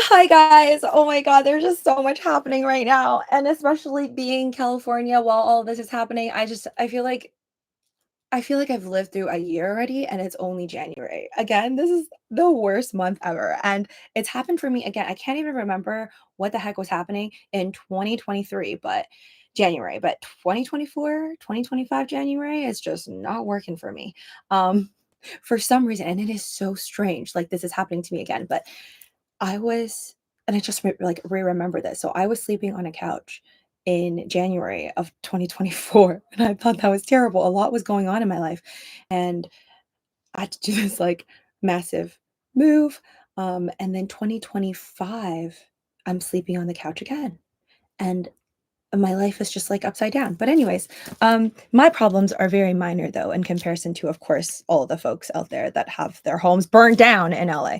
Hi guys. Oh my god, there's just so much happening right now. And especially being California while all this is happening, I feel like I've lived through a year already and it's only January. Again, this is the worst month ever. And it's happened for me again. I can't even remember what the heck was happening in 2023, but January, but 2024, 2025 January is just not working for me. Um for some reason, and it is so strange. Like this is happening to me again, but I was and I just remember this. So I was sleeping on a couch in January of 2024 and I thought that was terrible. A lot was going on in my life and I had to do this like massive move. And then 2025, I'm sleeping on the couch again. And my life is just like upside down. But anyways, my problems are very minor though in comparison to, of course, all the folks out there that have their homes burned down in LA.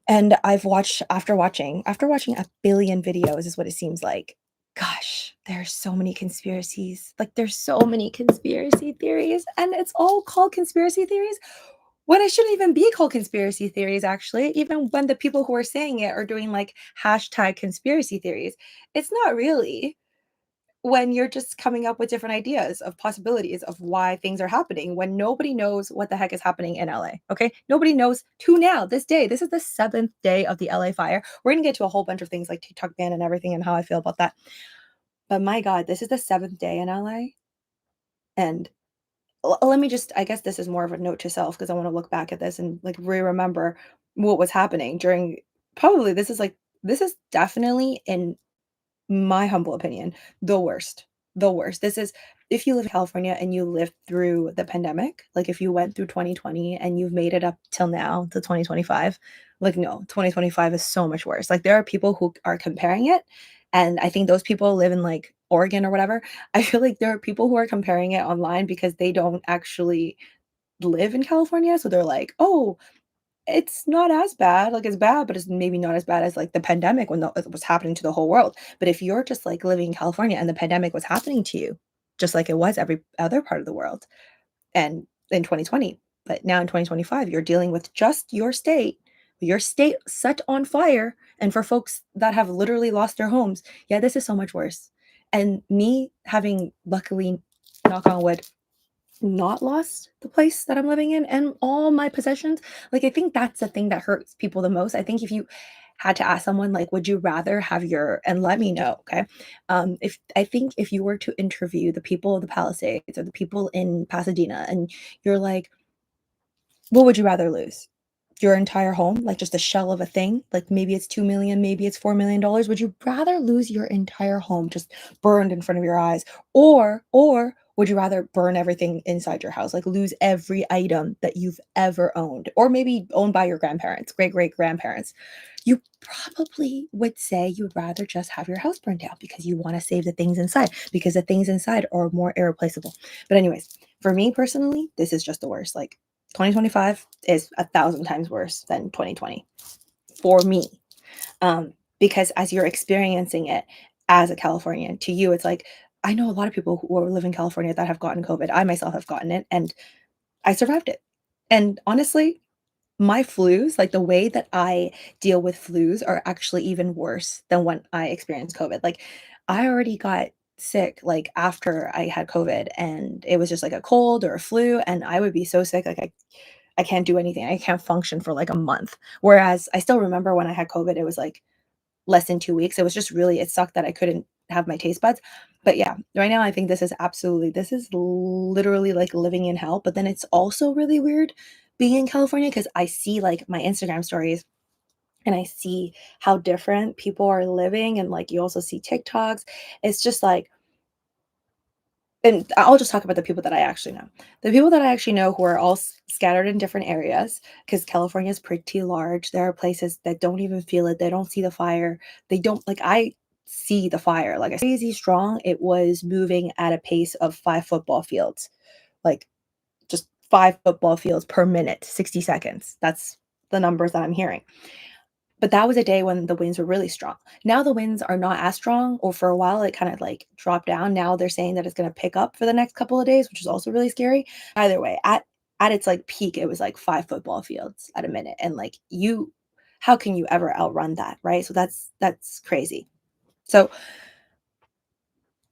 And I've watched after watching a billion videos is what it seems like. Gosh, there's so many conspiracies. Like there's so many conspiracy theories and it's all called conspiracy theories when it shouldn't even be called conspiracy theories actually, even when the people who are saying it are doing like hashtag conspiracy theories. It's not really when you're just coming up with different ideas of possibilities of why things are happening when nobody knows what the heck is happening in LA. Okay. Nobody knows to now, this day. This is the seventh day of the LA fire. We're going to get to a whole bunch of things like TikTok ban and everything and how I feel about that. But my God, this is the seventh day in LA. And let me just, I guess this is more of a note to self because I want to look back at this and like remember what was happening during probably this is definitely in my humble opinion, the worst. The worst. This is if you live in California and you lived through the pandemic, like if you went through 2020 and you've made it up till now to 2025, like no, 2025 is so much worse. Like there are people who are comparing it, and I think those people live in like Oregon or whatever. I feel like there are people who are comparing it online because they don't actually live in California, so they're like, "Oh, it's not as bad, like, it's bad, but it's maybe not as bad as, like, the pandemic when it was happening to the whole world. But if you're just, like, living in California and the pandemic was happening to you, just like it was every other part of the world, and in 2020, but now in 2025, you're dealing with just your state set on fire, and for folks that have literally lost their homes, yeah, this is so much worse. And me having luckily, knock on wood, not lost the place that I'm living in and all my possessions. Like, I think that's the thing that hurts people the most. I think if you had to ask someone, like, would you rather have your, and let me know, okay? If I think if you were to interview the people of the Palisades or the people in Pasadena and you're like, what would you rather lose? Your entire home, like just a shell of a thing, like maybe it's 2 million, maybe it's $4 million. Would you rather lose your entire home just burned in front of your eyes, or would you rather burn everything inside your house, like lose every item that you've ever owned, or maybe owned by your grandparents, great grandparents? You probably would say you would rather just have your house burned down because you want to save the things inside, because the things inside are more irreplaceable. But anyways, for me personally, this is just the worst. Like 2025 is 1,000 times worse than 2020 for me. Because as you're experiencing it as a Californian, to you, it's like, I know a lot of people who live in California that have gotten COVID. I myself have gotten it and I survived it. And honestly, my flus, like the way that I deal with flus, are actually even worse than when I experienced COVID. Like, I already got sick like after I had COVID, and it was just like a cold or a flu, and I would be so sick, like I can't do anything. I can't function for like a month. Whereas I still remember when I had COVID, it was like less than 2 weeks. It was just really, it sucked that I couldn't have my taste buds. But yeah, right now I think this is literally like living in hell. But then it's also really weird being in California because I see like my Instagram stories and I see how different people are living. And like you also see TikToks. It's just like, and I'll just talk about the people that I actually know. The people that I actually know who are all scattered in different areas, because California is pretty large. There are places that don't even feel it. They don't see the fire. They don't like. I see the fire like crazy strong. It was moving at a pace of 5 football fields, like just 5 football fields per minute, 60 seconds. That's the numbers that I'm hearing. But that was a day when the winds were really strong. Now the winds are not as strong, or for a while it kind of like dropped down. Now they're saying that it's going to pick up for the next couple of days, which is also really scary. Either way, at its like peak, it was like 5 football fields at a minute, and like you how can you ever outrun that, right? So that's crazy. So,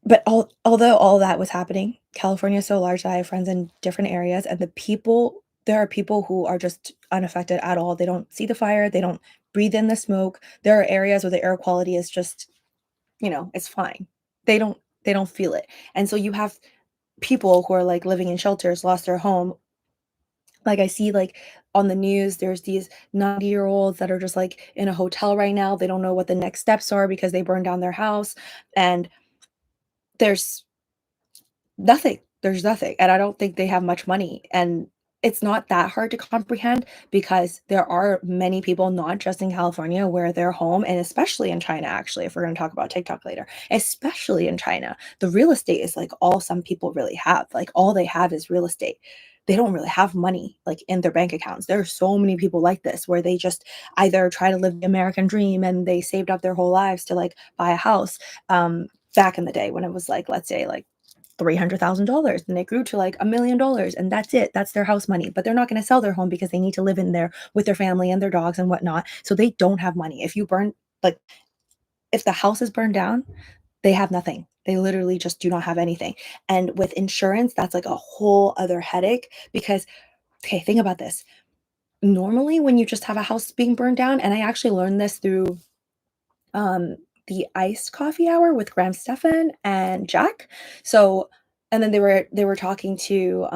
but although all that was happening, California is so large that I have friends in different areas, and there are people who are just unaffected at all. They don't see the fire, they don't breathe in the smoke. There are areas where the air quality is just, it's fine. They don't feel it. And so you have people who are like living in shelters, lost their home. Like I see like on the news, there's these 90-year-olds that are just like in a hotel right now. They don't know what the next steps are because they burned down their house. And there's nothing. There's nothing, and I don't think they have much money, and it's not that hard to comprehend because there are many people, not just in California, where their home, and especially in China, actually, if we're gonna talk about TikTok later, especially in China, the real estate is, like, all some people really have, like, all they have is real estate. They don't really have money, like, in their bank accounts. There are so many people like this where they just either try to live the American dream and they saved up their whole lives to, like, buy a house, back in the day when it was, like, let's say, like, $300,000 and it grew to like $1 million and that's it. That's their house money. But they're not going to sell their home because they need to live in there with their family and their dogs and whatnot. So they don't have money. Like, if the house is burned down, they have nothing. They literally just do not have anything. And with insurance, that's like a whole other headache because, okay, think about this. Normally, when you just have a house being burned down, and I actually learned this through um, the iced coffee hour with Graham Stefan and Jack. So, and then they were talking to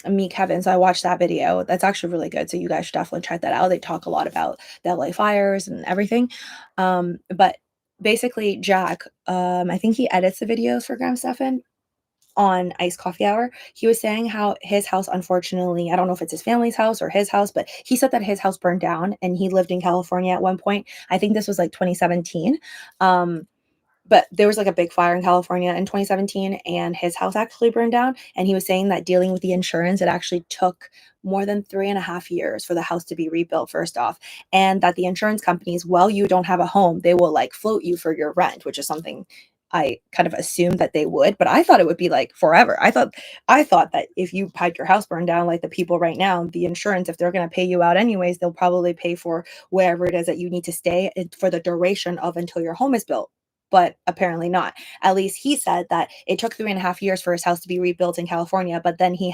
me, Kevin. So I watched that video. That's actually really good. So you guys should definitely check that out. They talk a lot about the LA fires and everything. But basically, Jack, I think he edits the videos for Graham Stefan on Iced Coffee Hour. He was saying how his house, unfortunately, I don't know if it's his family's house or his house, but he said that his house burned down and he lived in California at one point. I think this was like 2017. Um, but there was like a big fire in California in 2017 and his house actually burned down. And he was saying that dealing with the insurance, it actually took more than 3.5 years for the house to be rebuilt, first off. And that the insurance companies, while you don't have a home, they will like float you for your rent, which is something I kind of assumed that they would, but I thought it would be like forever. I thought that if you had your house burned down like the people right now, the insurance, if they're going to pay you out anyways, they'll probably pay for wherever it is that you need to stay for the duration of until your home is built. But apparently not. At least he said that it took 3.5 years for his house to be rebuilt in California, but then he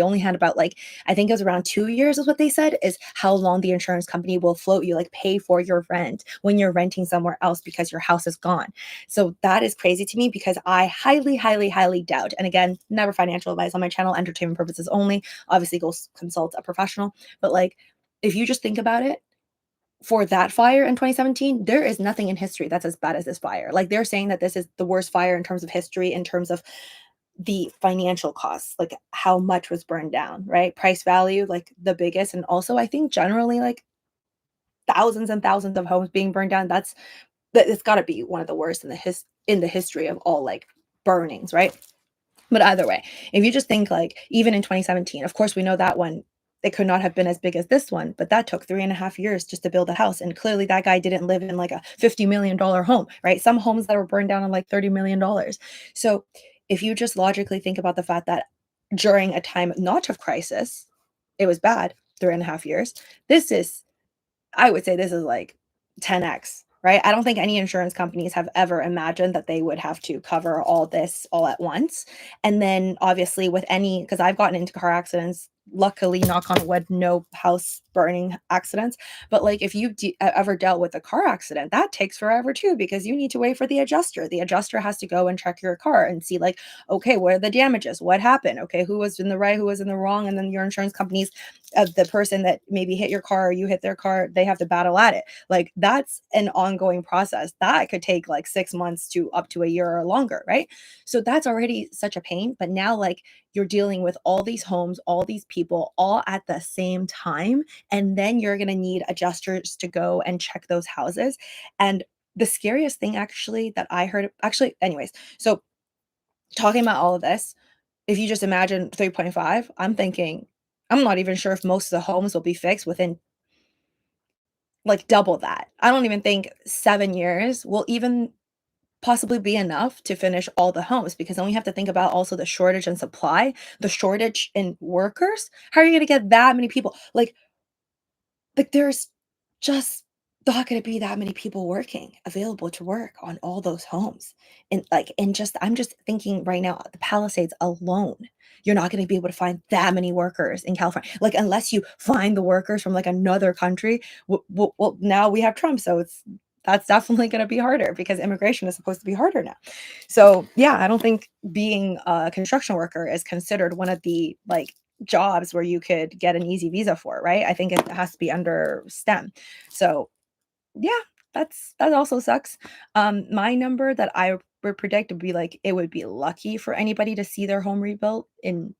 only had about like, I think it was around 2 years is what they said, is how long the insurance company will float you, like pay for your rent when you're renting somewhere else because your house is gone. So that is crazy to me because I highly, highly, highly doubt. And again, never financial advice on my channel, entertainment purposes only. Obviously, go consult a professional. But like, if you just think about it, for that fire in 2017, there is nothing in history that's as bad as this fire. Like they're saying that this is the worst fire in terms of history, in terms of the financial costs, like how much was burned down, right? Price value, like the biggest. And also, I think generally, like thousands and thousands of homes being burned down. It's got to be one of the worst in the history of all like burnings, right? But either way, if you just think like even in 2017, of course we know that one, it could not have been as big as this one, but that took 3.5 years just to build a house. And clearly that guy didn't live in like a $50 million home, right? Some homes that were burned down on like $30 million. So if you just logically think about the fact that during a time not of crisis, it was bad, 3.5 years. This is I would say this is like 10x, right? I don't think any insurance companies have ever imagined that they would have to cover all this all at once. And then obviously with because I've gotten into car accidents, luckily, knock on wood, no house burning accidents. But like if you ever dealt with a car accident, that takes forever too because you need to wait for the adjuster. The adjuster has to go and check your car and see like, okay, what are the damages? What happened? Okay, who was in the right, who was in the wrong? And then your insurance companies of the person that maybe hit your car or you hit their car, they have to battle at it. Like that's an ongoing process that could take like 6 months to up to a year or longer, right? So that's already such a pain. But now, like, you're dealing with all these homes, all these people, all at the same time. And then you're going to need adjusters to go and check those houses. And the scariest thing, actually, that I heard, actually, anyways, so talking about all of this, if you just imagine 3.5, I'm thinking, I'm not even sure if most of the homes will be fixed within like double that. I don't even think 7 years will even possibly be enough to finish all the homes because then we have to think about also the shortage in supply, the shortage in workers. How are you going to get that many people? Like there's just not gonna be that many people working available to work on all those homes. And just I'm just thinking right now, the Palisades alone, you're not gonna be able to find that many workers in California. Like, unless you find the workers from, like, another country. Well, now we have Trump, so that's definitely gonna be harder because immigration is supposed to be harder now. So, yeah, I don't think being a construction worker is considered one of the, like, jobs where you could get an easy visa for, right? I think it has to be under STEM. So, yeah, that also sucks. My number that I would predict would be, like, it would be lucky for anybody to see their home rebuilt in,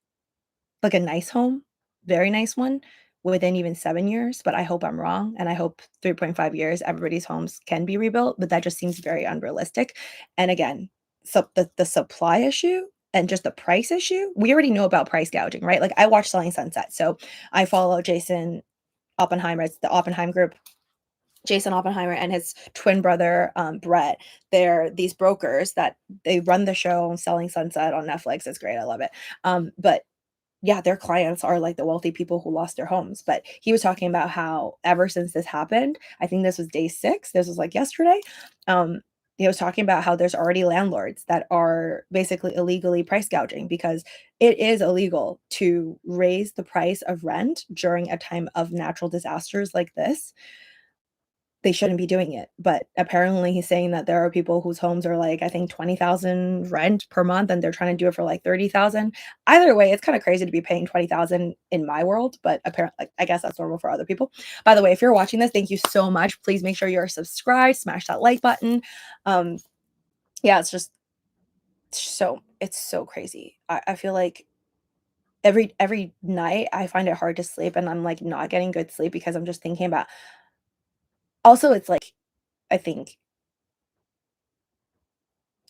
like, a nice home, very nice one, within even 7 years, but I hope I'm wrong, and I hope 3.5 years, everybody's homes can be rebuilt, but that just seems very unrealistic. And again, so the supply issue and just the price issue, we already know about price gouging, right? Like, I watch Selling Sunset, so I follow Jason Oppenheimer, it's the Oppenheim Group. Jason Oppenheimer and his twin brother, Brett, they're these brokers that they run the show Selling Sunset on Netflix. It's great, I love it. But yeah, their clients are, like, the wealthy people who lost their homes, but he was talking about how ever since this happened, I think this was day 6, this was, like, yesterday, um, he was talking about how there's already landlords that are basically illegally price gouging because it is illegal to raise the price of rent during a time of natural disasters like this. They shouldn't be doing it, but apparently he's saying that there are people whose homes are, like, I think 20,000 rent per month, and they're trying to do it for, like, 30,000. Either way, it's kinda crazy to be paying 20,000 in my world, but apparently, like, I guess that's normal for other people. By the way, if you're watching this, thank you so much. Please make sure you're subscribed, smash that like button. Um, yeah, it's just it's so crazy. I feel like every night I find it hard to sleep, and I'm, like, not getting good sleep because I'm just thinking about also, it's like, I think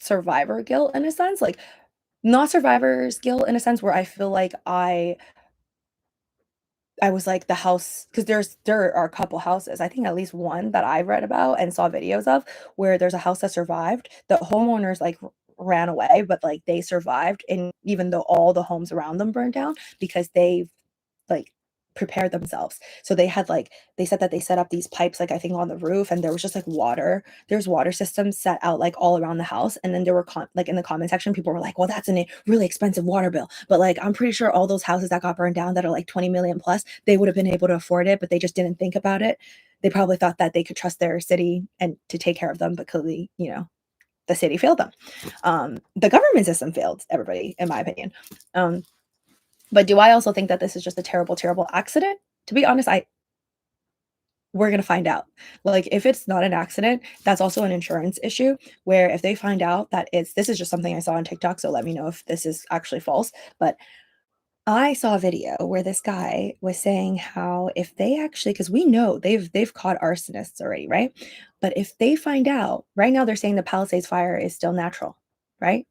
survivor guilt in a sense, like, not survivor's guilt in a sense where I feel like I was like the house because there are a couple houses, I think at least one that I read about and saw videos of, where there's a house that survived. The homeowners, like, r ran away, but, like, they survived, and even though all the homes around them burned down because they, like, prepared themselves. So they had, like, they said that they set up these pipes, like, I think on the roof, and there was just, like, there's water systems set out, like, all around the house, and then there were like, in the comment section, people were like, "Well, that's a really expensive water bill." But, like, I'm pretty sure all those houses that got burned down that are, like, 20,000,000 plus, they would have been able to afford it, but they just didn't think about it. They probably thought that they could trust their city and to take care of them, but clearly, the city failed them. The government system failed everybody, in my opinion. Um, but do I also think that this is just a terrible, terrible accident? To be honest, I we're gonna find out. Like, if it's not an accident, that's also an insurance issue, where if they find out that this is just something I saw on TikTok, so let me know if this is actually false, but I saw a video where this guy was saying how if they actually, because we know they've caught arsonists already, right? But if they find out right now they're saying the Palisades fire is still natural, right?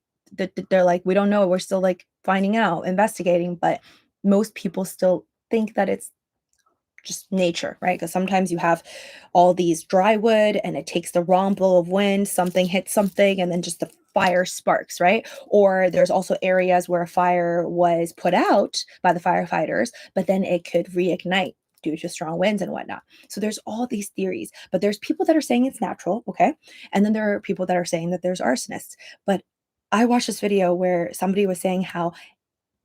They're like, "We don't know, we're still, like, finding out, investigating," but most people still think that it's just nature, right? Because sometimes you have all these dry wood and it takes the wrong blow of wind, something hits something, and then just the fire sparks, right? Or there's also areas where a fire was put out by the firefighters, but then it could reignite due to strong winds and whatnot. So there's all these theories, but there's people that are saying it's natural, okay? And then there are people that are saying that there's arsonists. But I watched this video where somebody was saying how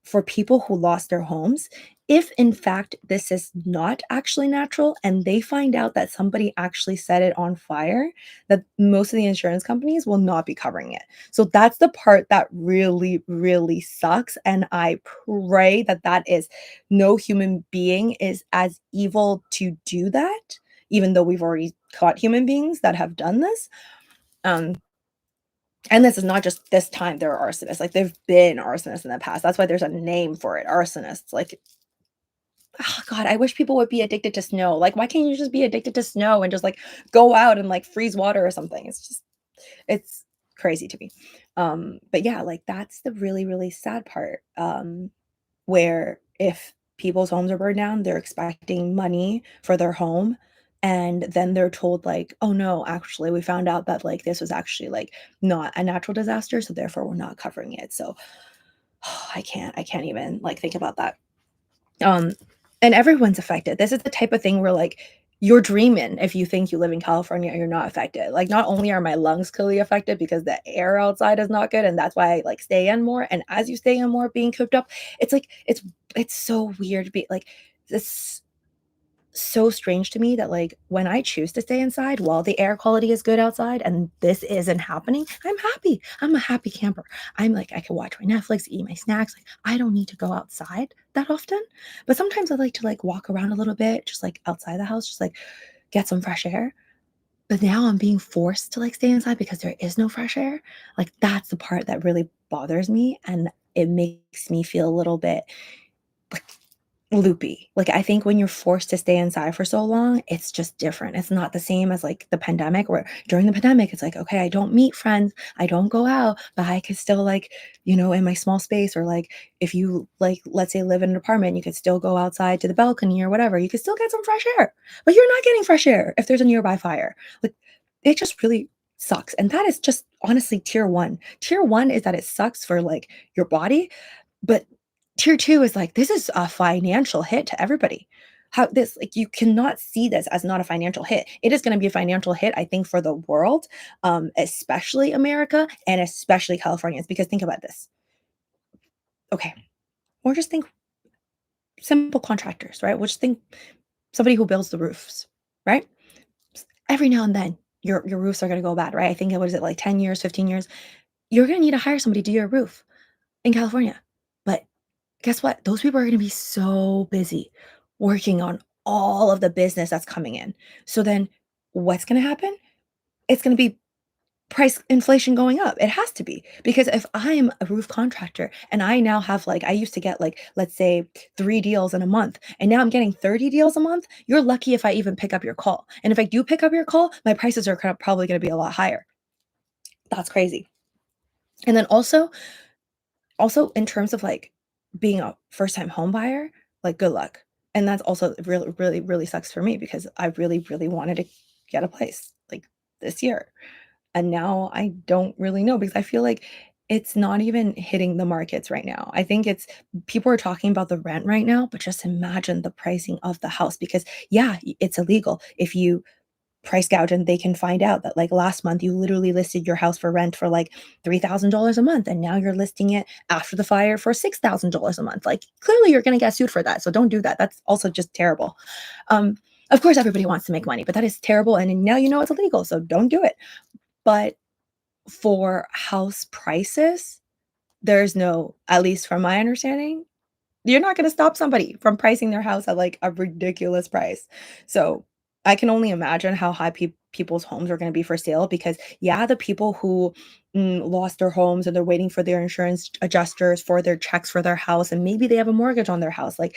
for people who lost their homes, if in fact this is not actually natural and they find out that somebody actually set it on fire, that most of the insurance companies will not be covering it. So that's the part that really, really sucks. And I pray that that is no human being is as evil to do that, even though we've already caught human beings that have done this. Um, and this is not just this time there are arsonists, like, there've been arsonists in the past, that's why there's a name for it, arsonists, like, oh god, I wish people would be addicted to snow, like, why can't you just be addicted to snow and just, like, go out and, like, freeze water or something? It's crazy to me. But yeah, like, that's the really, really sad part, where if people's homes are burned down, they're expecting money for their home, and then they're told, like, "Oh, no, actually, we found out that, like, this was actually, like, not a natural disaster, so therefore we're not covering it." So, I can't even, like, think about that. Um, and everyone's affected. This is the type of thing where, like, you're dreaming if you think you live in California and you're not affected. Like, not only are my lungs clearly affected because the air outside is not good, and that's why I, like, stay in more, and as you stay in more being cooped up, it's like it's so weird to be like, this so strange to me that, like, when I choose to stay inside while the air quality is good outside and this isn't happening, I'm happy. I'm a happy camper. I'm like, I can watch my Netflix, eat my snacks. Like, I don't need to go outside that often. But sometimes I like to like walk around a little bit, just like outside the house, just like get some fresh air. But now I'm being forced to like stay inside because there is no fresh air. Like, that's the part that really bothers me. And it makes me feel a little bit like loopy. Like, I think when you're forced to stay inside for so long, it's just different. It's not the same as, like, the pandemic, where during the pandemic, it's like, "Okay, I don't meet friends, I don't go out, but I could still, like, in my small space," or, like, if you, like, let's say, live in an apartment, you could still go outside to the balcony or whatever. You could still get some fresh air, but you're not getting fresh air if there's a nearby fire. Like, it just really sucks, and that is just honestly tier 1. Tier 1 is that it sucks for, like, your body, but tier 2 is like, this is a financial hit to everybody. How this like, you cannot see this as not a financial hit. It is gonna be a financial hit, I think, for the world, especially America and especially Californians, because think about this. Okay, or just think simple contractors, right? We'll just think somebody who builds the roofs, right? Every now and then, your roofs are gonna go bad, right? I think it was it, like, 10 years, 15 years? You're gonna need to hire somebody to do your roof in California. But guess what? Those people are gonna be so busy working on all of the business that's coming in. So then what's gonna happen? It's gonna be price inflation going up. It has to be. Because if I'm a roof contractor and I now have like I used to get like, let's say 3 deals in a month, and now I'm getting 30 deals a month, you're lucky if I even pick up your call. And if I do pick up your call, my prices are probably gonna be a lot higher. That's crazy. And then also, in terms of, like, being a first-time home buyer, like, good luck. And that's also really, really, really sucks for me because I really, really wanted to get a place, like, this year. And now I don't really know because I feel like it's not even hitting the markets right now. I think it's people are talking about the rent right now, but just imagine the pricing of the house because, yeah, it's illegal. If you price gouge and they can find out that like last month you literally listed your house for rent for like $3,000 a month and now you're listing it after the fire for $6,000 a month. Like, clearly you're going to get sued for that. So don't do that. That's also just terrible. Um of course everybody wants to make money, but that is terrible and now you know it's illegal, so don't do it. But for house prices, there's no, at least from my understanding, you're not gonna stop somebody from pricing their house at, like, a ridiculous price. So, I can only imagine how high people's homes are gonna be for sale because, yeah, the people who, lost their homes and they're waiting for their insurance adjusters for their checks for their house, and maybe they have a mortgage on their house, like,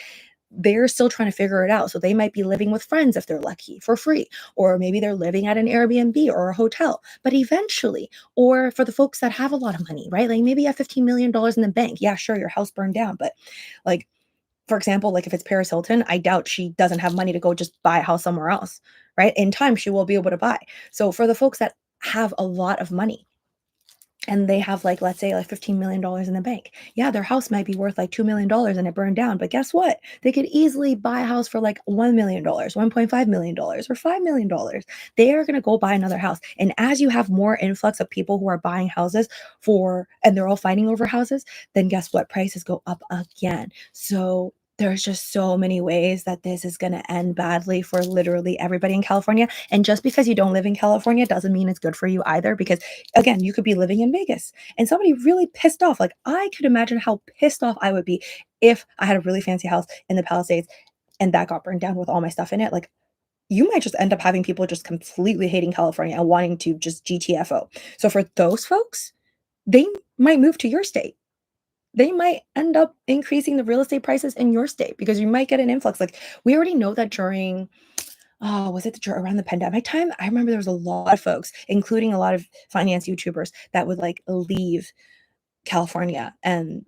they're still trying to figure it out. So, they might be living with friends if they're lucky for free, or maybe they're living at an Airbnb or a hotel. But eventually, or for the folks that have a lot of money, right? Like, maybe you have $15,000,000 in the bank. Yeah, sure, your house burned down, but, like, for example, like if it's Paris Hilton, I doubt she doesn't have money to go just buy a house somewhere else, right? In time, she will be able to buy. So for the folks that have a lot of money and they have like, let's say like $15,000,000 in the bank. Yeah, their house might be worth like $2,000,000 and it burned down. But guess what? They could easily buy a house for like $1,000,000, $1.5 million, or $5,000,000. They are going to go buy another house. And as you have more influx of people who are buying houses and they're all fighting over houses, then guess what? Prices go up again. So there's just so many ways that this is going to end badly for literally everybody in California. And just because you don't live in California doesn't mean it's good for you either. Because again, you could be living in Vegas and somebody really pissed off. Like, I could imagine how pissed off I would be if I had a really fancy house in the Palisades and that got burned down with all my stuff in it. Like, you might just end up having people just completely hating California and wanting to just GTFO. So for those folks, they might move to your state. They might end up increasing the real estate prices in your state because you might get an influx. Like, we already know that during was it around the pandemic time? I remember there was a lot of folks, including a lot of finance YouTubers, that would like leave California. And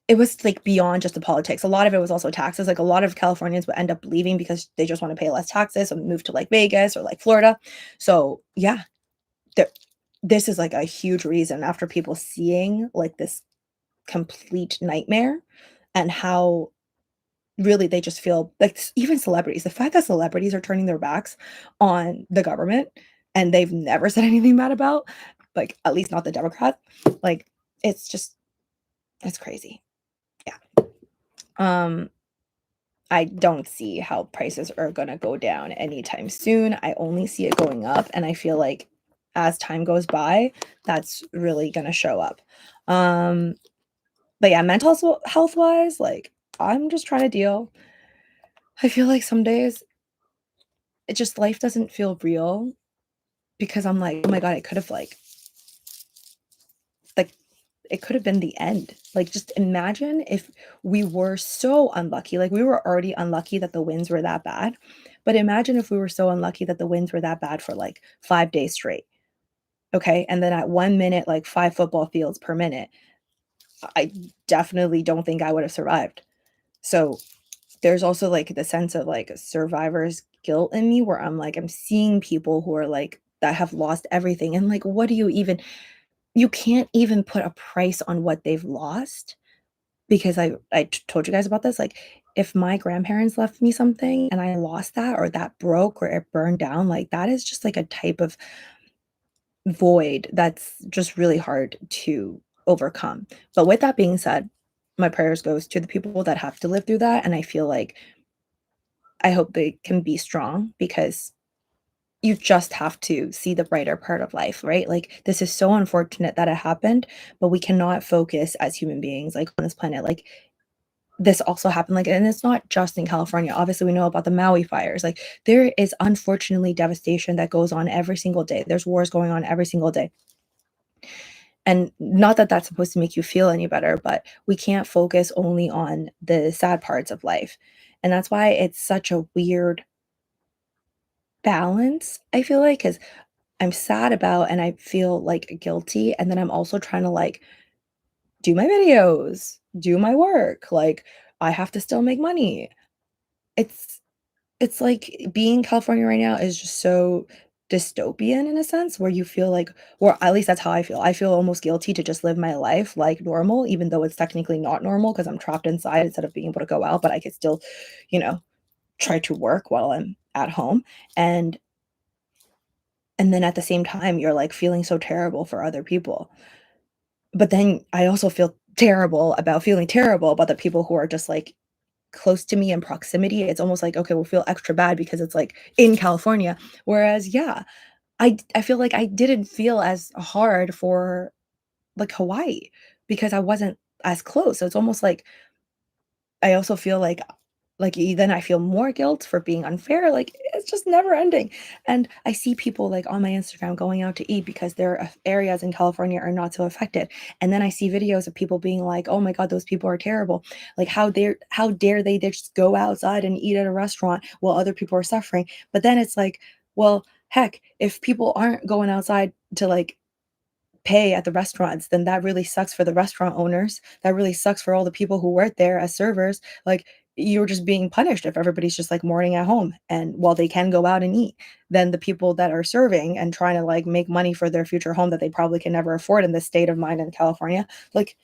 it was like beyond just the politics. A lot of it was also taxes. Like, a lot of Californians would end up leaving because they just want to pay less taxes and move to like Vegas or like Florida. So yeah, there, this is like a huge reason after people seeing like this complete nightmare and how really they just feel like even celebrities, the fact that celebrities are turning their backs on the government and they've never said anything bad about, like, at least not the Democrats, like, it's just it's crazy. Yeah. Um, I don't see how prices are gonna go down anytime soon. I only see it going up, and I feel like as time goes by, that's really gonna show up. Um, but yeah, mental health-wise, like, I'm just trying to deal. I feel like some days it just life doesn't feel real because I'm like, "Oh my god, it could have, like, it could have been the end." Like, just imagine if we were so unlucky, like, we were already unlucky that the winds were that bad, but imagine if we were so unlucky that the winds were that bad for, like, 5 days straight, okay? And then at 1 minute, like, 5 football fields per minute. I definitely don't think I would have survived. So, there's also, like, the sense of, like, survivor's guilt in me where I'm like, I'm seeing people who are, like that have lost everything, and, like, what do you even you can't even put a price on what they've lost because I told you guys about this, like, if my grandparents left me something and I lost that or that broke or it burned down, like, that is just, like, a type of void that's just really hard to overcome. But with that being said, my prayers goes to the people that have to live through that, and I feel like I hope they can be strong because you just have to see the brighter part of life, right? Like, this is so unfortunate that it happened, but we cannot focus as human beings, like, on this planet, like, this also happened, like and it's not just in California, obviously, we know about the Maui fires, like, there is unfortunately devastation that goes on every single day, there's wars going on every single day, and not that that's supposed to make you feel any better, but we can't focus only on the sad parts of life, and that's why it's such a weird balance, I feel like, because 'cause I'm sad about and I feel, like, guilty, and then I'm also trying to, like, do my videos, do my work, like, I have to still make money. It's it's like being in California right now is just so dystopian in a sense where you feel like or at least that's how I feel. I feel almost guilty to just live my life like normal, even though it's technically not normal because 'cause I'm trapped inside instead of being able to go out, but I could still, you know, try to work while I'm at home, and and then at the same time, you're, like, feeling so terrible for other people. But then I also feel terrible about feeling terrible about the people who are just, like, close to me in proximity. It's almost like, okay, we'll feel extra bad because it's, like, in California. Whereas, yeah, I feel like I didn't feel as hard for, like, Hawaii because I wasn't as close. So it's almost like I also feel like, then I feel more guilt for being unfair, like, it's just never ending, and I see people, like, on my Instagram going out to eat because their areas in California are not so affected, and then I see videos of people being like, "Oh my god, those people are terrible. Like, how dare they just go outside and eat at a restaurant while other people are suffering?" But then it's like, well, heck, if people aren't going outside to, like, pay at the restaurants, then that really sucks for the restaurant owners. That really sucks for all the people who work there as servers. Like, you're just being punished if everybody's just, like, mourning at home, and while they can go out and eat, then the people that are serving and trying to, like, make money for their future home that they probably can never afford in this state of mind in California, like,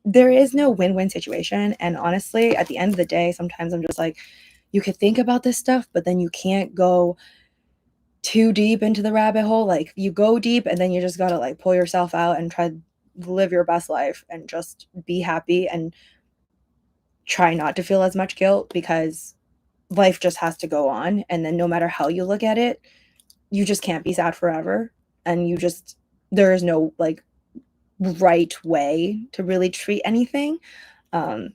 there is no win-win situation, and honestly, at the end of the day, sometimes I'm just like, you could think about this stuff, but then you can't go too deep into the rabbit hole, like, you go deep and then you just gotta, like, pull yourself out and try to live your best life and just be happy and try not to feel as much guilt because life just has to go on, and then no matter how you look at it, you just can't be sad forever, and you just there is no, like, right way to really treat anything, um,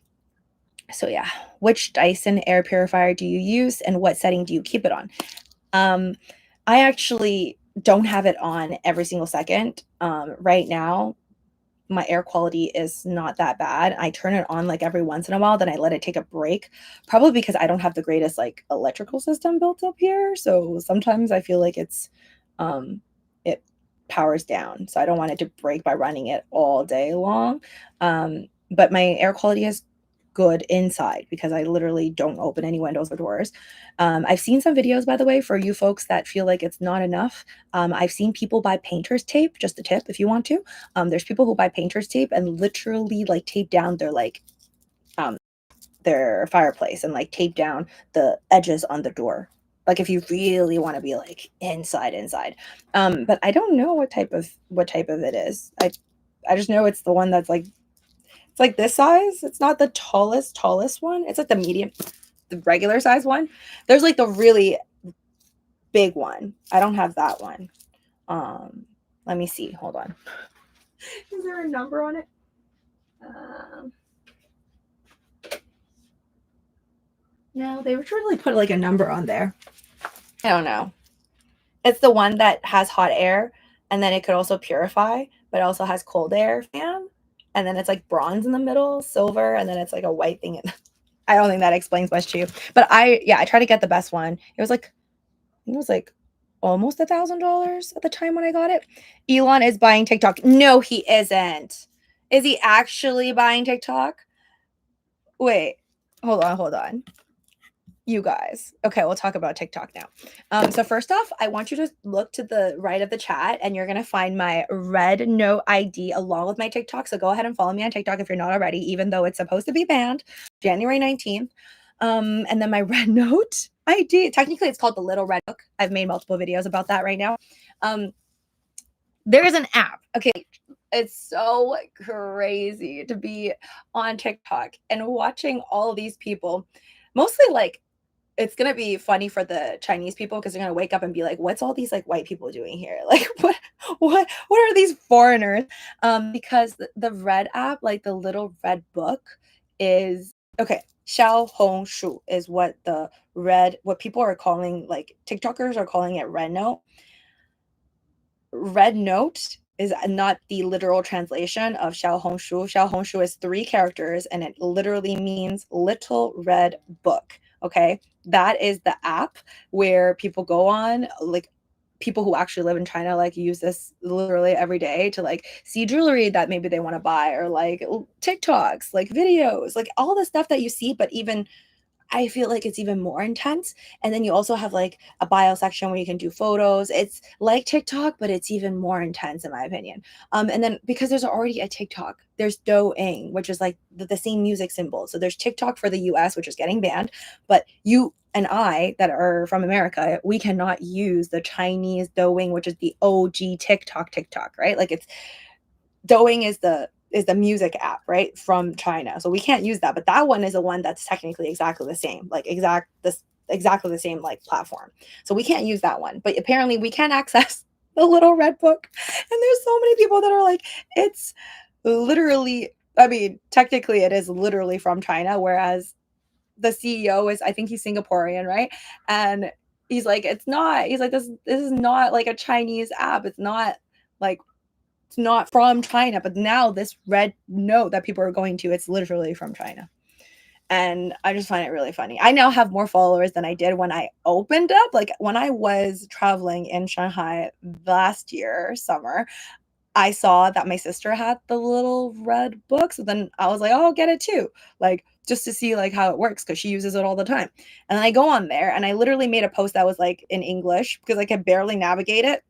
so yeah. Which Dyson air purifier do you use, and what setting do you keep it on? Um, I actually don't have it on every single second. Right now, my air quality is not that bad. I turn it on like every once in a while, then I let it take a break. Probably because I don't have the greatest like electrical system built up here. So sometimes I feel like it powers down. So I don't want it to break by running it all day long. But my air quality is good inside because I literally don't open any windows or doors. I've seen some videos, by the way, for you folks that feel like it's not enough. I've seen people buy painter's tape, just a tip if you want to. There's people who buy painter's tape and literally like tape down um their fireplace and like tape down the edges on the door. Like if you really want to be like inside. But I don't know what type of it is. I just know it's the one that's like it's like this size. It's not the tallest one. It's like the medium, the regular size one. There's like the really big one. I don't have that one. Let me see. Hold on. Is there a number on it? No, they would really put like a number on there. I don't know. It's the one that has hot air, and then it could also purify, but it also has cold air fan. And then it's like bronze in the middle, silver, and then it's like a white thing. I don't think that explains much to you. But I tried to get the best one. It was like almost $1,000 at the time when I got it. Elon is buying TikTok. No, he isn't. Is he actually buying TikTok? Wait, hold on. You guys. Okay, we'll talk about TikTok now. So first off, I want you to look to the right of the chat and you're going to find my red note ID along with my TikTok. So go ahead and follow me on TikTok if you're not already, even though it's supposed to be banned January 19th. And then my red note ID, technically it's called the Little Red Book. I've made multiple videos about that right now. There is an app. Okay, it's so crazy to be on TikTok and watching all these people, mostly like it's gonna be funny for the Chinese people because they're gonna wake up and be like, "What's all these like white people doing here? Like, what are these foreigners?" Because the red app, like the Little Red Book, is okay. Xiao Hong Shu is what what people are calling, like TikTokers are calling it Red Note. Red Note is not the literal translation of Xiao Hong Shu. Xiao Hong Shu is 3 characters and it literally means little red book. Okay, that is the app where people go on, like people who actually live in China like use this literally every day to like see jewelry that maybe they want to buy, or like TikToks, like videos, like all the stuff that you see, but even I feel like it's even more intense. And then you also have like a bio section where you can do photos. It's like TikTok, but it's even more intense in my opinion. And then because there's already a TikTok, there's Douyin, which is like the same music symbol. So there's TikTok for the US, which is getting banned, but you and I that are from America, we cannot use the Chinese Douyin, which is the OG TikTok, right? Like it's Douyin is the music app, right, from China. So we can't use that, but that one is the one that's technically exactly the same, like exactly the same like platform. So we can't use that one, but apparently we can access the Little Red Book. And there's so many people that are like, it's literally, I mean, technically it is literally from China, whereas the CEO is, I think he's Singaporean, right? And he's like, it's not. He's like, this is not like a Chinese app. Like it's not from China, but now this red note that people are going to, it's literally from China. And I just find it really funny. I now have more followers than I did when I opened up. Like when I was traveling in Shanghai last year, summer, I saw that my sister had the Little Red Book. So then I was like, oh, I'll get it too. Like just to see like how it works because she uses it all the time. And then I go on there and I literally made a post that was like in English because I could barely navigate it.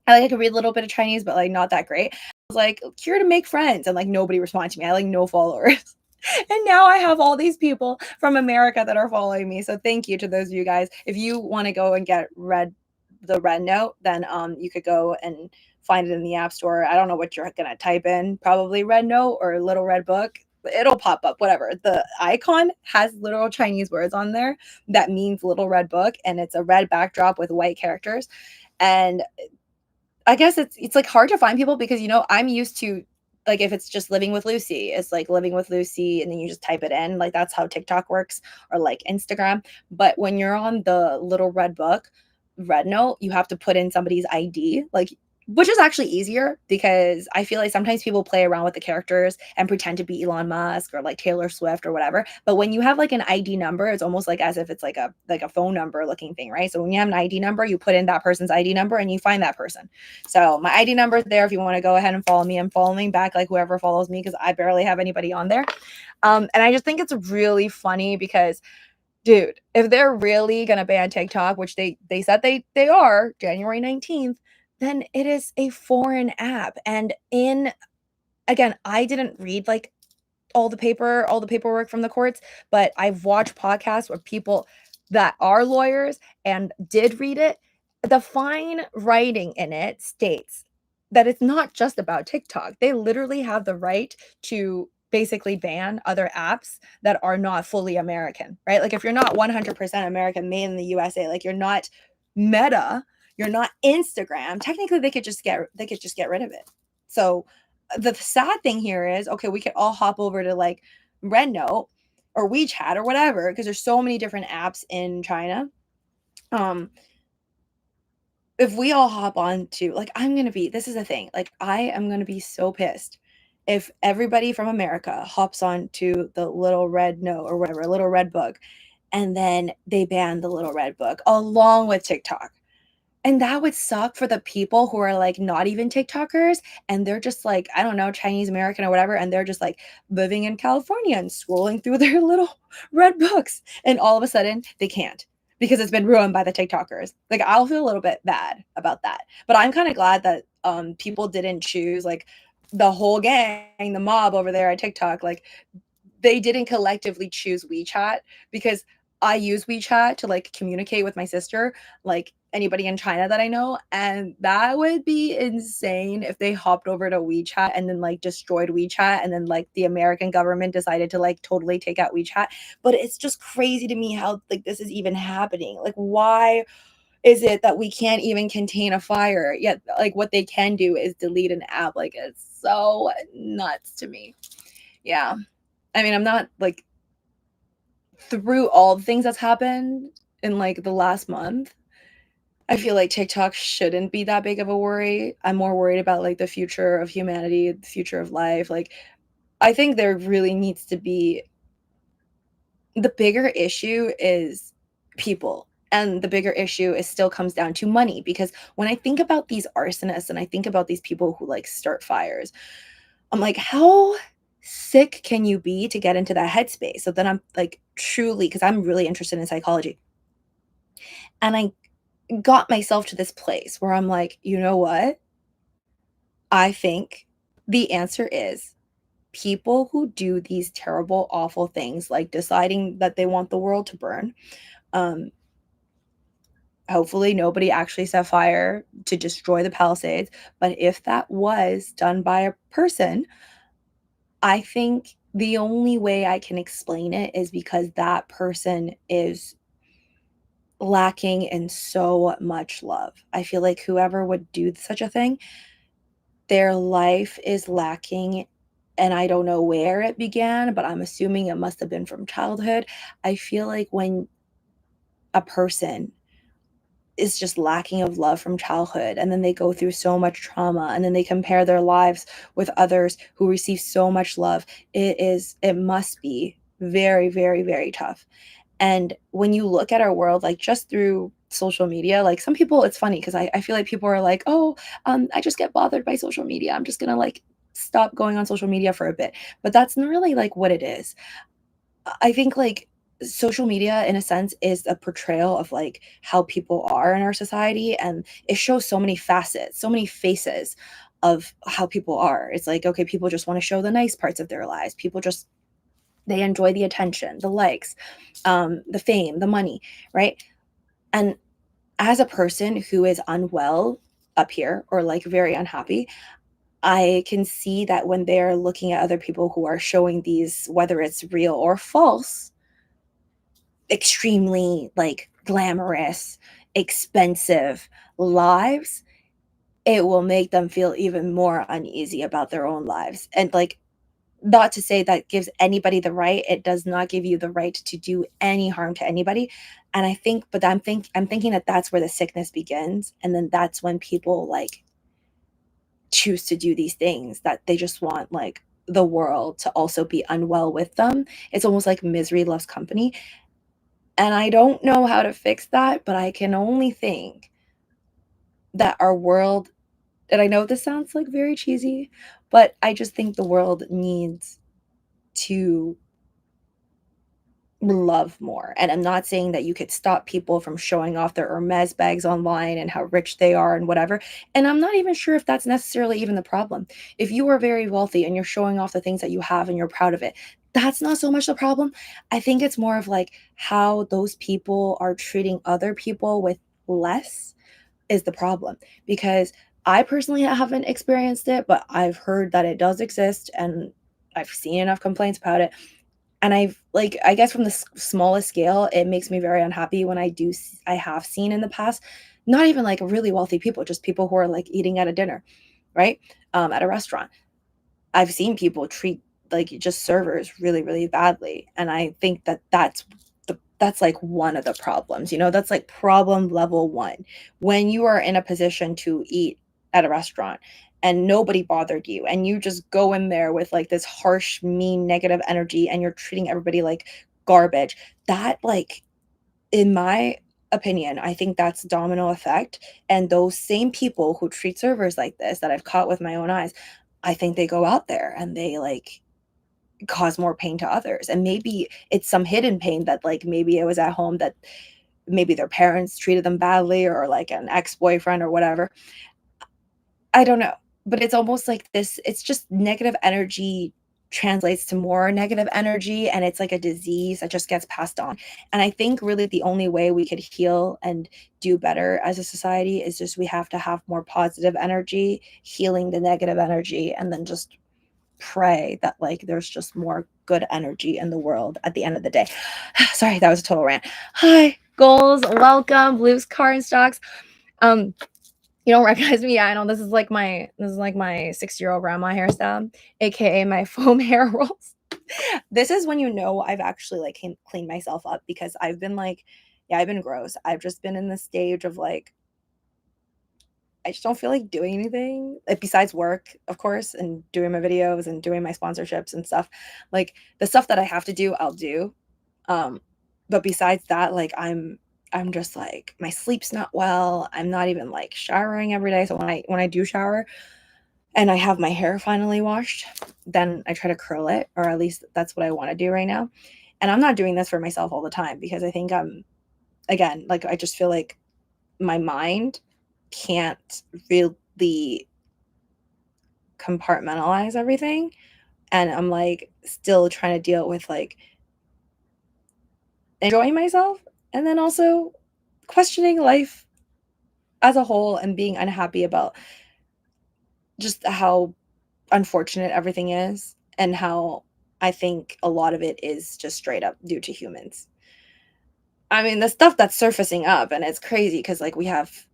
I could read a little bit of Chinese, but like not that great. I was like, here to make friends, and like nobody responded to me. I had, like no followers. And now I have all these people from America that are following me. So thank you to those of you guys. If you want to go and get the red note, then you could go and find it in the app store. I don't know what you're gonna type in, probably red note or little red book. It'll pop up, whatever. The icon has literal Chinese words on there that means little red book, and it's a red backdrop with white characters. And I guess it's like hard to find people because I'm used to, like, if it's just Living with Lucy, it's like Living with Lucy and then you just type it in. Like that's how TikTok works, or like Instagram. But when you're on the Little Red Book, Red Note, you have to put in somebody's ID. Like, which is actually easier because I feel like sometimes people play around with the characters and pretend to be Elon Musk or like Taylor Swift or whatever. But when you have like an ID number, it's almost like as if it's like a phone number looking thing, right? So when you have an ID number, you put in that person's ID number and you find that person. So my ID number is there if you want to go ahead and follow me. I'm following back like whoever follows me because I barely have anybody on there. And I just think it's really funny because, dude, if they're really gonna ban TikTok, which they said they are January 19th, then it is a foreign app. And again, I didn't read like all the paperwork from the courts, but I've watched podcasts where people that are lawyers and did read it. The fine writing in it states that it's not just about TikTok. They literally have the right to basically ban other apps that are not fully American, right? Like if you're not 100% American made in the USA, like you're not Meta, you're not Instagram, technically they could just get rid of it. So the sad thing here is, okay, we could all hop over to like Rednote or WeChat or whatever because there's so many different apps in China. Um, if we all hop on to like, I'm gonna be this is the thing, like I am gonna be so pissed if everybody from America hops on to the little red note or whatever, little red book, and then they ban the little red book along with TikTok. And that would suck for the people who are, like, not even TikTokers, and they're just, like, I don't know, Chinese American or whatever, and they're just, like, living in California and scrolling through their little red books, and all of a sudden, they can't because it's been ruined by the TikTokers. Like, I'll feel a little bit bad about that, but I'm kinda glad that, people didn't choose, like, the whole gang, the mob over there at TikTok, like, they didn't collectively choose WeChat because I use WeChat to like communicate with my sister, like anybody in China that I know. And that would be insane if they hopped over to WeChat and then like destroyed WeChat and then like the American government decided to like totally take out WeChat. But it's just crazy to me how like this is even happening. Like, why is it that we can't even contain a fire? Yet, like, what they can do is delete an app. Like, it's so nuts to me. Yeah. I mean, I'm not like through all the things that's happened in like the last month. I feel like TikTok shouldn't be that big of a worry. I'm more worried about like the future of humanity, the future of life. Like, I think there really needs to be the bigger issue is people. And the bigger issue is still comes down to money because when I think about these arsonists and I think about these people who like start fires, I'm like, how sick can you be to get into that headspace? So then I'm like, truly, because I'm really interested in psychology. And I got myself to this place where I'm like, you know what? I think the answer is people who do these terrible, awful things, like deciding that they want the world to burn. Um, Hopefully, nobody actually set fire to destroy the Palisades. But if that was done by a person, I think the only way I can explain it is because that person is lacking in so much love. I feel like whoever would do such a thing, their life is lacking, and I don't know where it began, but I'm assuming it must have been from childhood. I feel like when a person is just lacking of love from childhood and then they go through so much trauma and then they compare their lives with others who receive so much love, it must be very, very, very tough. And when you look at our world, like just through social media, like some people, it's funny because I feel like people are like, oh, I just get bothered by social media. I'm just gonna like stop going on social media for a bit. But that's not really like what it is. I think like social media in a sense is a portrayal of like how people are in our society and it shows so many facets, so many faces of how people are. It's like, okay, people just want to show the nice parts of their lives. People just they enjoy the attention, the likes, the fame, the money, right? And as a person who is unwell up here or like very unhappy, I can see that when they're looking at other people who are showing these, whether it's real or false, extremely like glamorous, expensive lives, it will make them feel even more uneasy about their own lives. And like, not to say that gives anybody the right, it does not give you the right to do any harm to anybody. And I think, but I'm thinking that that's where the sickness begins, and then that's when people like choose to do these things that they just want like the world to also be unwell with them. It's almost like misery loves company. And I don't know how to fix that, but I can only think that our world, and I know this sounds like very cheesy, but I just think the world needs to love more. And I'm not saying that you could stop people from showing off their Hermes bags online and how rich they are and whatever. And I'm not even sure if that's necessarily even the problem. If you are very wealthy and you're showing off the things that you have and you're proud of it, that's not so much the problem. I think it's more of like how those people are treating other people with less is the problem. Because I personally haven't experienced it, but I've heard that it does exist and I've seen enough complaints about it. And I've like, I guess from the smallest scale, it makes me very unhappy when I have seen in the past, not even like really wealthy people, just people who are like eating at a dinner, right? At a restaurant. I've seen people treat like just servers really, really badly. And I think that that's like one of the problems, that's like problem level one. When you are in a position to eat at a restaurant and nobody bothered you and you just go in there with like this harsh, mean, negative energy and you're treating everybody like garbage, that like, in my opinion, I think that's domino effect. And those same people who treat servers like this that I've caught with my own eyes, I think they go out there and they like cause more pain to others. And maybe it's some hidden pain that like maybe it was at home that maybe their parents treated them badly or like an ex-boyfriend or whatever. I don't know, but it's almost like this, it's just negative energy translates to more negative energy, and it's like a disease that just gets passed on. And I think really the only way we could heal and do better as a society is just we have to have more positive energy, healing the negative energy, and then just pray that like there's just more good energy in the world at the end of the day. Sorry, that was a total rant. Hi, goals, welcome, Blue's car and stocks. Um, you don't recognize me? Yeah, I know this is like my 6-year-old grandma hairstyle, aka my foam hair rolls. This is when you know I've actually like cleaned myself up because I've been like, yeah, I've been gross. I've just been in the stage of like I just don't feel like doing anything, like, besides work, of course, and doing my videos and doing my sponsorships and stuff. Like, the stuff that I have to do, I'll do. Um, but besides that, like, I'm just like my sleep's not well. I'm not even like showering every day. So when I do shower and I have my hair finally washed, then I try to curl it, or at least that's what I want to do right now. And I'm not doing this for myself all the time because I think I'm again, like I just feel like my mind can't really compartmentalize everything, and I'm like still trying to deal with like enjoying myself and then also questioning life as a whole and being unhappy about just how unfortunate everything is and how I think a lot of it is just straight up due to humans. I mean, the stuff that's surfacing up and it's crazy because like we have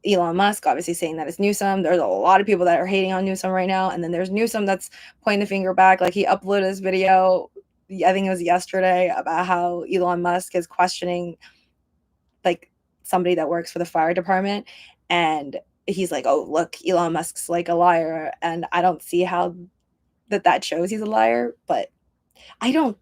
Elon Musk obviously saying that it's Newsom. There's a lot of people that are hating on Newsom right now. And then there's Newsom that's pointing the finger back. Like he uploaded this video, I think it was yesterday, about how Elon Musk is questioning like somebody that works for the fire department. And he's like, oh, look, Elon Musk's like a liar. And I don't see how that shows he's a liar. But I don't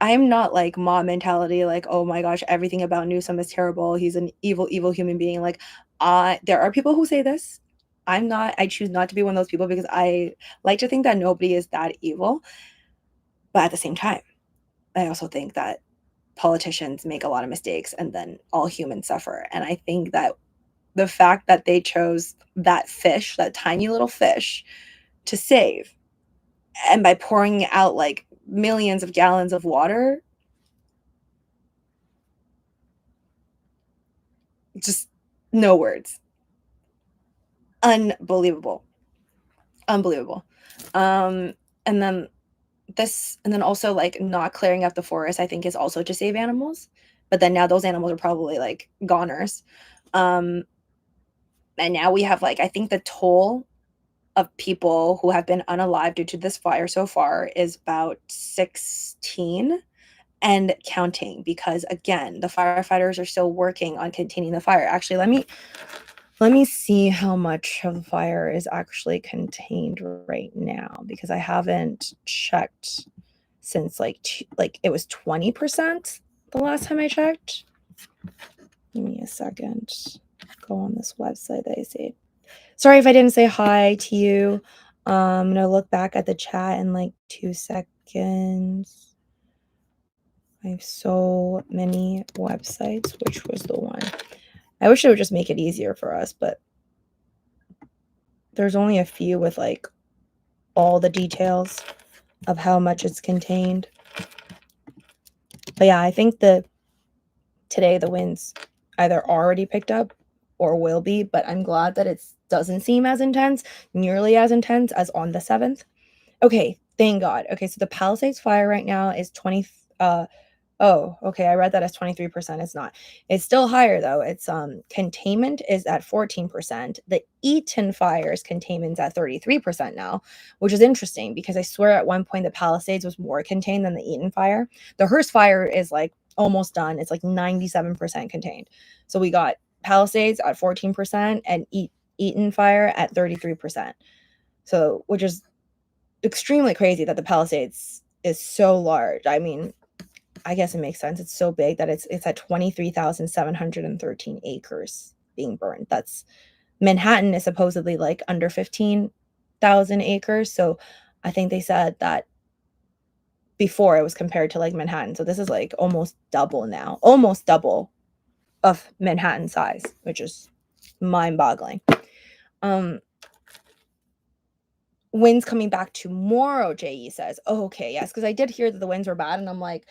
I'm not like mom mentality, like, "Oh my gosh, everything about Newsom is terrible. He's an evil, evil human being." Like, there are people who say this. I choose not to be one of those people because I like to think that nobody is that evil. But at the same time, I also think that politicians make a lot of mistakes and then all humans suffer. And I think that the fact that they chose that fish, that tiny little fish, to save, and by pouring out like millions of gallons of water, just no words. Unbelievable. Unbelievable. Um, and then and then also like not clearing up the forest, I think is also to save animals. But then now those animals are probably like goners. Um, and now we have like I think the toll of people who have been unalive due to this fire so far is about 16 and counting because again, the firefighters are still working on containing the fire. Actually, let me see how much of the fire is actually contained right now because I haven't checked since like it was 20% the last time I checked. Give me a second. Go on this website that I see. Sorry if I didn't say hi to you. I'm gonna look back at the chat in like 2 seconds. I have so many websites. Which was the one? I wish it would just make it easier for us, but there's only a few with like all the details of how much it's contained. But yeah, I think today the winds either already picked up or will be, but I'm glad that it doesn't seem as intense, nearly as intense as on the 7th. Okay, thank God. Okay, so the Palisades fire right now is 20 oh, okay, I read that as 23%. It's not. It's still higher though. It's containment is at 14%. The Eaton fire's containment's at 33% now, which is interesting because I swear at one point the Palisades was more contained than the Eaton fire. The Hearst fire is like almost done. It's like 97% contained. So we got Palisades at 14% and Eaton fire at 33%. So, which is extremely crazy that the Palisades is so large. I mean, I guess it makes sense. It's so big that it's at 23,713 acres being burned. That's Manhattan is supposedly like under 15,000 acres. So I think they said that before it was compared to like Manhattan. So this is like almost double now, almost double of Manhattan size, which is mind-boggling. Winds coming back tomorrow, JE says. Oh, okay, yes, because I did hear that the winds were bad, and I'm like,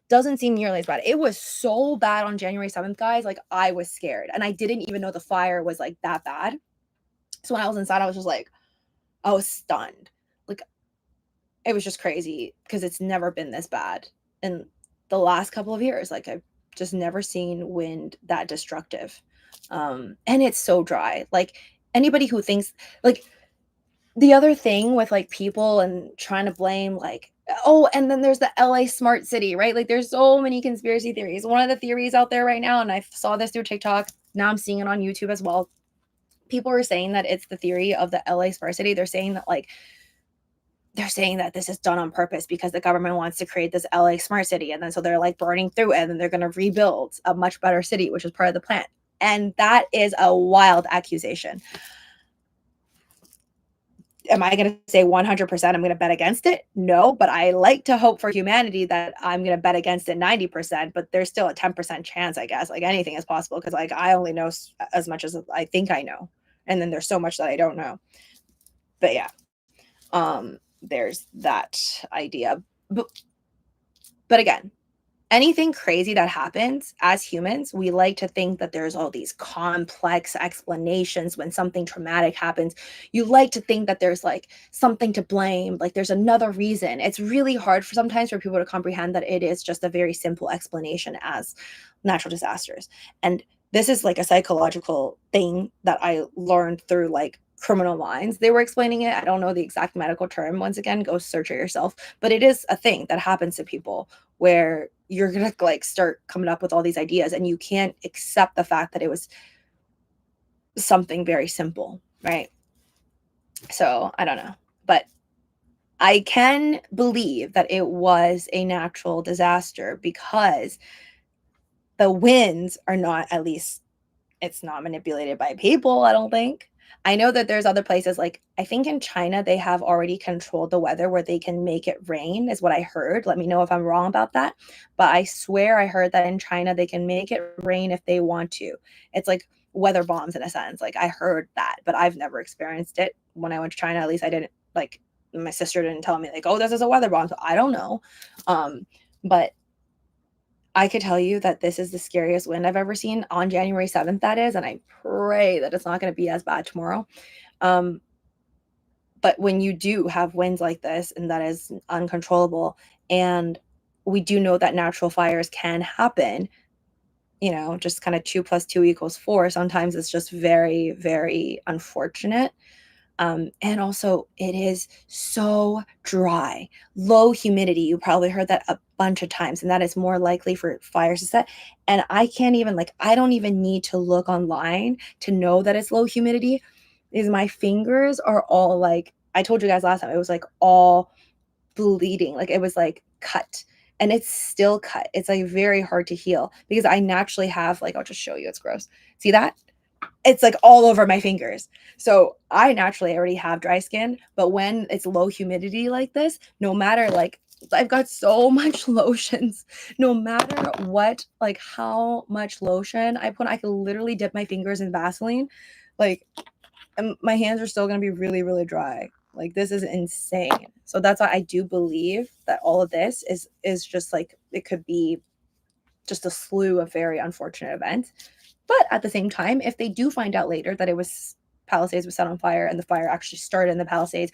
doesn't seem nearly as bad. It was so bad on January 7th, guys. Like, I was scared, and I didn't even know the fire was like that bad. So when I was inside, I was just like, I was stunned. Like, it was just crazy because it's never been this bad in the last couple of years. Like, I've just never seen wind that destructive. And it's so dry. Like, anybody who thinks, like, the other thing with like people and trying to blame like, oh, and then there's the LA smart city, right? Like there's so many conspiracy theories. One of the theories out there right now, and I saw this through TikTok, now I'm seeing it on YouTube as well. People are saying that it's the theory of the LA smart city. They're saying that this is done on purpose because the government wants to create this LA smart city. And then so they're like burning through it and then they're going to rebuild a much better city, which is part of the plan. And that is a wild accusation. Am I going to say 100% I'm going to bet against it? No, but I like to hope for humanity that I'm going to bet against it 90%, but there's still a 10% chance, I guess. Like anything is possible because like I only know as much as I think I know. And then there's so much that I don't know. But yeah. There's that idea. But again, anything crazy that happens as humans, we like to think that there's all these complex explanations when something traumatic happens. You like to think that there's like something to blame, like there's another reason. It's really hard sometimes for people to comprehend that it is just a very simple explanation as natural disasters. And this is like a psychological thing that I learned through like Criminal Minds. They were explaining it. I don't know the exact medical term. Once again, go search it yourself. But it is a thing that happens to people where you're gonna like start coming up with all these ideas and you can't accept the fact that it was something very simple, right? So I don't know, but I can believe that it was a natural disaster because the winds are not, at least it's not manipulated by people, I don't think. I know that there's other places, like I think in China they have already controlled the weather where they can make it rain, is what I heard. Let me know if I'm wrong about that. But I swear I heard that in China they can make it rain if they want to. It's like weather bombs in a sense. Like I heard that, but I've never experienced it. When I went to China, at least I didn't, like my sister didn't tell me like, oh, this is a weather bomb. So I don't know. But I could tell you that this is the scariest wind I've ever seen on January 7th, that is, and I pray that it's not going to be as bad tomorrow. But when you do have winds like this and that is uncontrollable, and we do know that natural fires can happen, you know, just kind of 2 + 2 = 4. Sometimes it's just very, very unfortunate. And also, it is so dry, low humidity. You probably heard that a bunch of times, and that is more likely for fires to set. And I can't even, like, I don't even need to look online to know that it's low humidity. Is my fingers are all like, I told you guys last time, it was like all bleeding, like it was like cut. And it's still cut. It's like very hard to heal because I naturally have, like, I'll just show you, it's gross. See that? It's like all over my fingers. So I naturally already have dry skin, but when it's low humidity like this, no matter like I've got so much lotions. No matter what, like how much lotion I put, I could literally dip my fingers in Vaseline. Like, my hands are still gonna be really, really dry. Like, this is insane. So that's why I do believe that all of this is just like, it could be just a slew of very unfortunate events. But at the same time, if they do find out later that it was Palisades was set on fire and the fire actually started in the Palisades,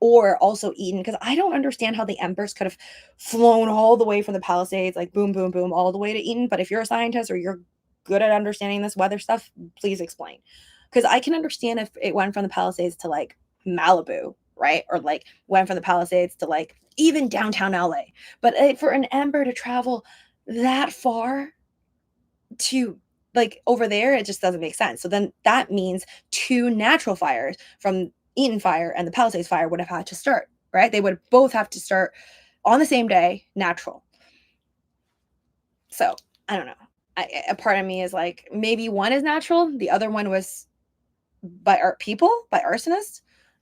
or also eaten, because I don't understand how the embers could have flown all the way from the Palisades, like boom, boom, boom, all the way to Eden. But if you're a scientist or you're good at understanding this weather stuff, please explain. Because I can understand if it went from the Palisades to like Malibu, right? Or like went from the Palisades to like even downtown LA. But for an ember to travel that far to like over there, it just doesn't make sense. So then that means two natural fires from Eaton fire and the Palisades fire would have had to start, right? They would both have to start on the same day, natural. So I don't know. A part of me is like, maybe one is natural, the other one was by art people, by arsonists.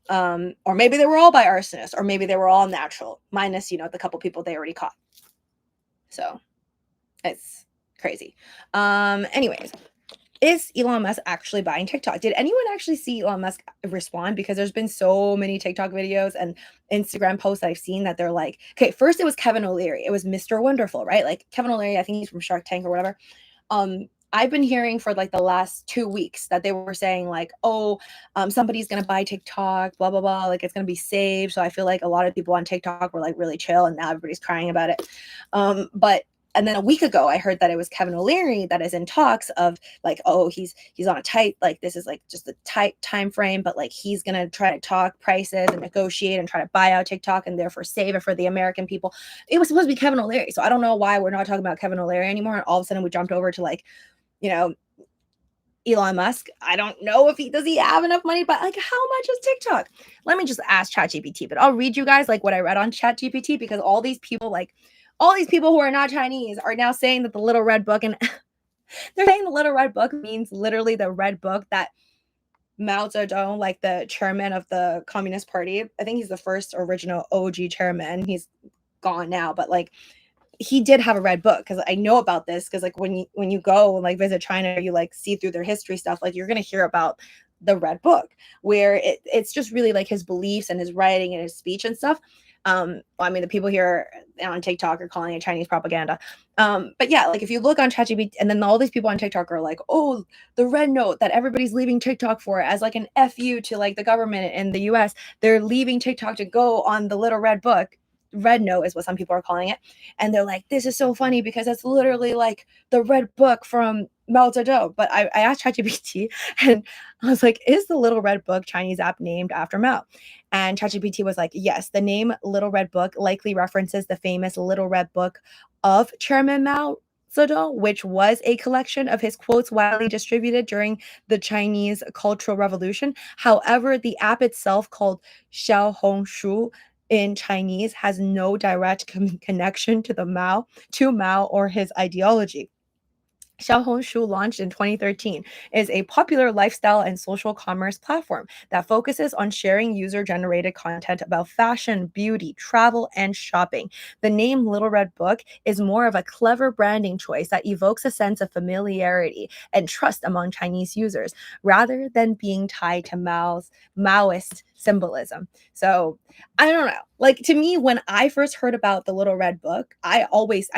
Or maybe they were all by arsonists, or maybe they were all natural, minus, the couple people they already caught. So it's crazy. Anyways, is Elon Musk actually buying TikTok? Did anyone actually see Elon Musk respond? Because there's been so many TikTok videos and Instagram posts that I've seen that they're like, okay, first it was Kevin O'Leary. It was Mr. Wonderful, right? Like Kevin O'Leary, I think he's from Shark Tank or whatever. I've been hearing for like the last 2 weeks that they were saying like, oh, somebody's gonna buy TikTok, blah blah blah, like it's gonna be saved. So I feel like a lot of people on TikTok were like really chill, and now everybody's crying about it. But and then a week ago, I heard that it was Kevin O'Leary that is in talks of like, oh, he's on a tight, like this is like just a tight time frame, but like he's gonna try to talk prices and negotiate and try to buy out TikTok and therefore save it for the American people. It was supposed to be Kevin O'Leary, so I don't know why we're not talking about Kevin O'Leary anymore. And all of a sudden, we jumped over to like, you know, Elon Musk. I don't know if he have enough money, but like how much is TikTok? Let me just ask ChatGPT, but I'll read you guys like what I read on ChatGPT, because all these people who are not Chinese are now saying that the little red book, and they're saying the little red book means literally the red book that Mao Zedong, like the chairman of the Communist Party, I think he's the first original OG chairman. He's gone now, but like he did have a red book, because I know about this, because like when you go and like visit China, you like see through their history stuff, like you're gonna hear about the red book, where it's just really like his beliefs and his writing and his speech and stuff. I mean, the people here on TikTok are calling it Chinese propaganda. But yeah, like if you look on ChatGPT, and then all these people on TikTok are like, oh, the red note that everybody's leaving TikTok for as like an FU to like the government in the US, they're leaving TikTok to go on the little red book. Red note is what some people are calling it. And they're like, this is so funny because it's literally like the red book from Mao Zedong. But I asked ChatGPT and I was like, is the Little Red Book Chinese app named after Mao? And ChatGPT was like, yes, the name Little Red Book likely references the famous Little Red Book of Chairman Mao Zedong, which was a collection of his quotes widely distributed during the Chinese Cultural Revolution. However, the app itself, called Xiaohongshu in Chinese, has no direct connection to Mao or his ideology. Xiaohongshu, launched in 2013, is a popular lifestyle and social commerce platform that focuses on sharing user-generated content about fashion, beauty, travel, and shopping. The name Little Red Book is more of a clever branding choice that evokes a sense of familiarity and trust among Chinese users, rather than being tied to Maoist symbolism. So I don't know. Like, to me, when I first heard about the Little Red Book, I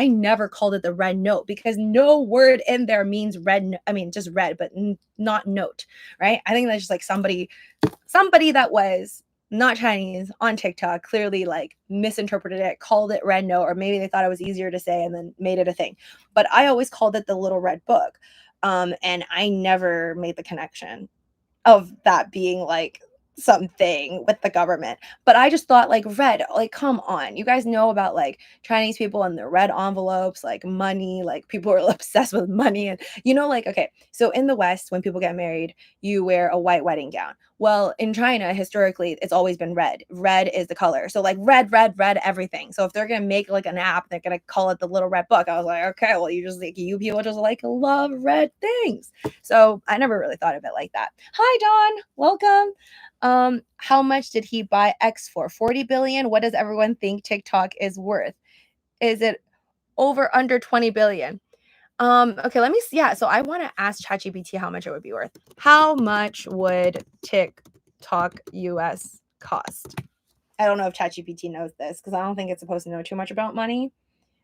never called it the red note, because no word in there means red. I mean, just red, but not note, right? I think that's just like somebody that was not Chinese on TikTok clearly like misinterpreted it, called it red note, or maybe they thought it was easier to say and then made it a thing. But I always called it the Little Red Book. And I never made the connection of that being like something with the government. But I just thought like red, like come on. You guys know about like Chinese people and the red envelopes, like money, like people are obsessed with money. And like, okay, so in the West, when people get married, you wear a white wedding gown. Well, in China, historically, it's always been red. Red is the color. So like red, red, red, everything. So if they're gonna make like an app, they're gonna call it the Little Red Book. I was like, okay, well, you people just like love red things. So I never really thought of it like that. Hi, Dawn. Welcome. How much did he buy X for? 40 billion? What does everyone think TikTok is worth? Is it over under 20 billion? Okay, let me see. Yeah, so I want to ask ChatGPT how much it would be worth. How much would TikTok US cost? I don't know if ChatGPT knows this because I don't think it's supposed to know too much about money.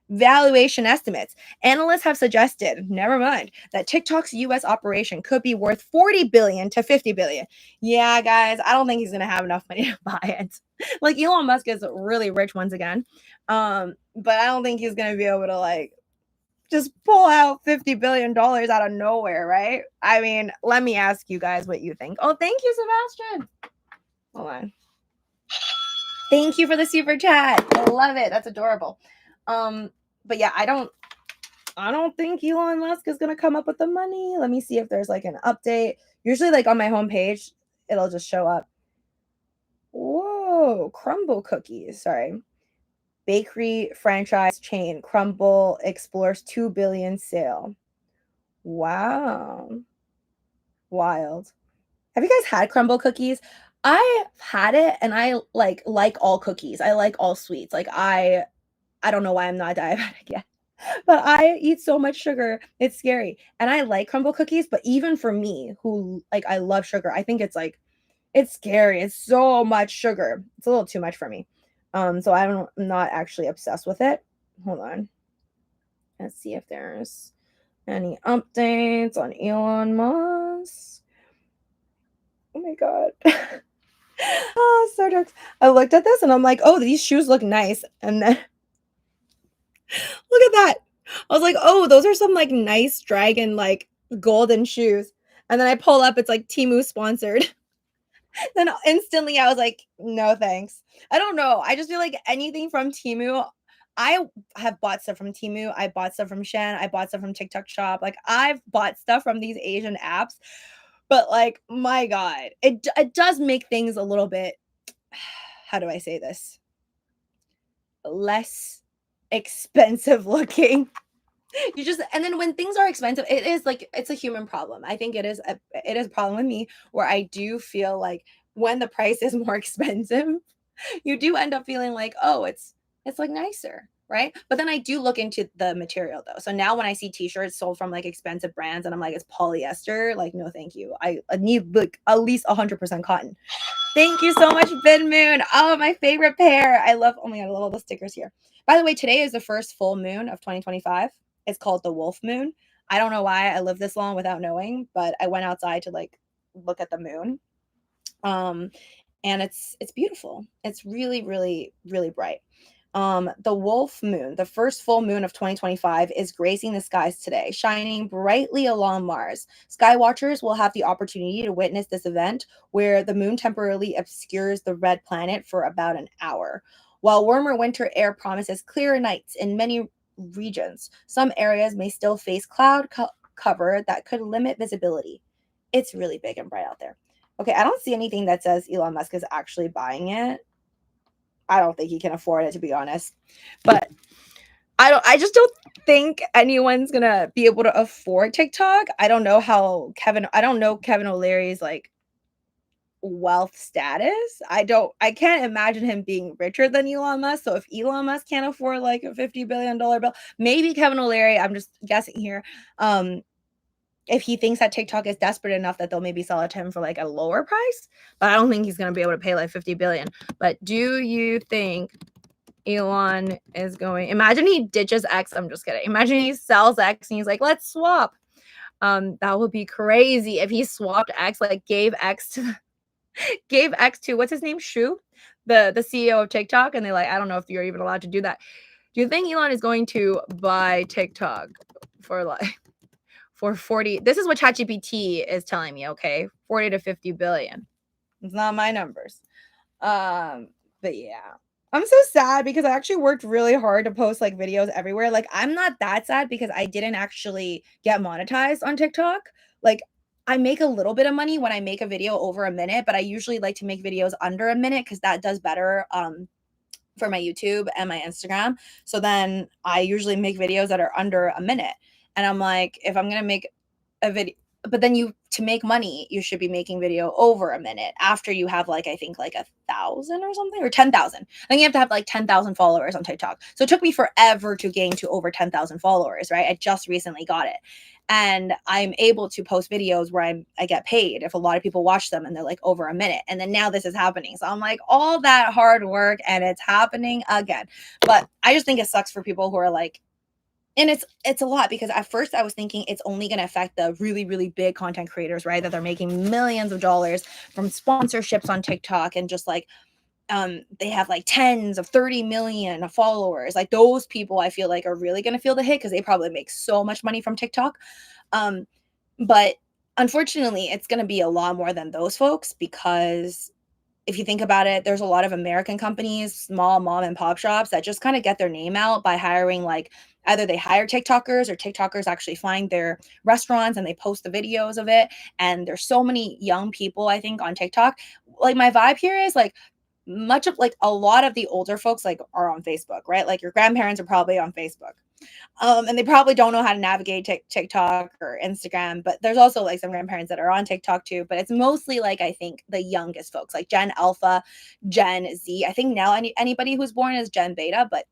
Valuation estimates. Analysts have suggested, never mind, that TikTok's US operation could be worth 40 billion to 50 billion. Yeah, guys, I don't think he's going to have enough money to buy it. Like Elon Musk is really rich once again. But I don't think he's going to be able to like just pull out $50 billion out of nowhere, right? I mean, let me ask you guys what you think. Oh, thank you, Sebastian. Hold on. Thank you for the super chat. I love it. That's adorable. But yeah, I don't think Elon Musk is gonna come up with the money. Let me see if there's like an update. Usually, like on my homepage, it'll just show up. Whoa, Crumble cookies. Sorry. Bakery franchise chain Crumble explores 2 billion sale. Wow. Wild. Have you guys had Crumble cookies? I had it and I like all cookies. I like all sweets. Like I don't know why I'm not diabetic yet. But I eat so much sugar, it's scary. And I like Crumble cookies, but even for me who like I love sugar, I think it's like it's scary. It's so much sugar. It's a little too much for me. So I'm not actually obsessed with it. Hold on. Let's see if there's any updates on Elon Musk. Oh my god. Oh, so jokes. I looked at this and I'm like, oh, these shoes look nice. And then look at that. I was like, oh, those are some like nice dragon like golden shoes. And then I pull up, it's like Temu sponsored. Then instantly I was like, no thanks. I don't know. I just feel like anything from Temu. I have bought stuff from Temu. I bought stuff from Shen. I bought stuff from TikTok Shop. Like I've bought stuff from these Asian apps. But like, my God, it does make things a little bit, how do I say this? Less expensive looking. You just and then when things are expensive, it is like it's a human problem. I think it is a problem with me where I do feel like when the price is more expensive, you do end up feeling like, oh, it's like nicer, right? But then I do look into the material though. So now when I see t-shirts sold from like expensive brands and I'm like, it's polyester, like no thank you. I need like at least 100% cotton. Thank you so much, Ben Moon. Oh, my favorite pair. I love, oh my God, I love all the stickers here. By the way, today is the first full moon of 2025. It's called the Wolf Moon. I don't know why I lived this long without knowing, but I went outside to like look at the moon. And it's beautiful. It's really, really, really bright. The Wolf Moon, the first full moon of 2025, is gracing the skies today, shining brightly along Mars. Skywatchers will have the opportunity to witness this event where the moon temporarily obscures the red planet for about an hour. While warmer winter air promises clearer nights in many regions, some areas may still face cloud cover that could limit visibility. It's really big and bright out there. Okay, I don't see anything that says Elon Musk is actually buying it. I don't think he can afford it, to be honest. But I just don't think anyone's gonna be able to afford TikTok. I don't know Kevin O'Leary's like wealth status. I can't imagine him being richer than Elon Musk. So if Elon Musk can't afford like a $50 billion bill, maybe Kevin O'Leary, I'm just guessing here, if he thinks that TikTok is desperate enough that they'll maybe sell it to him for like a lower price, but I don't think he's going to be able to pay like 50 billion. But do you think Elon is going, imagine he ditches X. I'm just kidding. Imagine he sells X and he's like, let's swap. That would be crazy if he swapped X, like gave X to what's his name? Shu, the CEO of TikTok. And they like, I don't know if you're even allowed to do that. Do you think Elon is going to buy TikTok for like, for 40, this is what ChatGPT is telling me, okay? 40 to 50 billion. It's not my numbers. But yeah. I'm so sad because I actually worked really hard to post like videos everywhere. Like I'm not that sad because I didn't actually get monetized on TikTok. Like I make a little bit of money when I make a video over a minute, but I usually like to make videos under a minute because that does better for my YouTube and my Instagram. So then I usually make videos that are under a minute. And I'm like, if I'm going to make a video, but then to make money, you should be making video over a minute after you have like, I think like 1,000 or something, or 10,000. I think you have to have like 10,000 followers on TikTok. So it took me forever to gain to over 10,000 followers, right? I just recently got it. And I'm able to post videos where I get paid if a lot of people watch them and they're like over a minute. And then now this is happening. So I'm like, all that hard work and it's happening again. But I just think it sucks for people who are like, and it's a lot, because at first I was thinking it's only going to affect the really, really big content creators, right? That they're making millions of dollars from sponsorships on TikTok, and just like they have like tens of 30 million followers. Like those people I feel like are really going to feel the hit, because they probably make so much money from TikTok. Um, but unfortunately, it's going to be a lot more than those folks, because if you think about it, there's a lot of American companies, small mom and pop shops, that just kind of get their name out by hiring, like, either they hire TikTokers, or TikTokers actually find their restaurants and they post the videos of it. And there's so many young people, I think, on TikTok. Like, my vibe here is like, much of like a lot of the older folks like are on Facebook, right? Like your grandparents are probably on Facebook. And they probably don't know how to navigate TikTok or Instagram, but there's also like some grandparents that are on TikTok too. But it's mostly like, I think, the youngest folks, like Gen Alpha, Gen Z. I think now anybody who's born is Gen Beta, but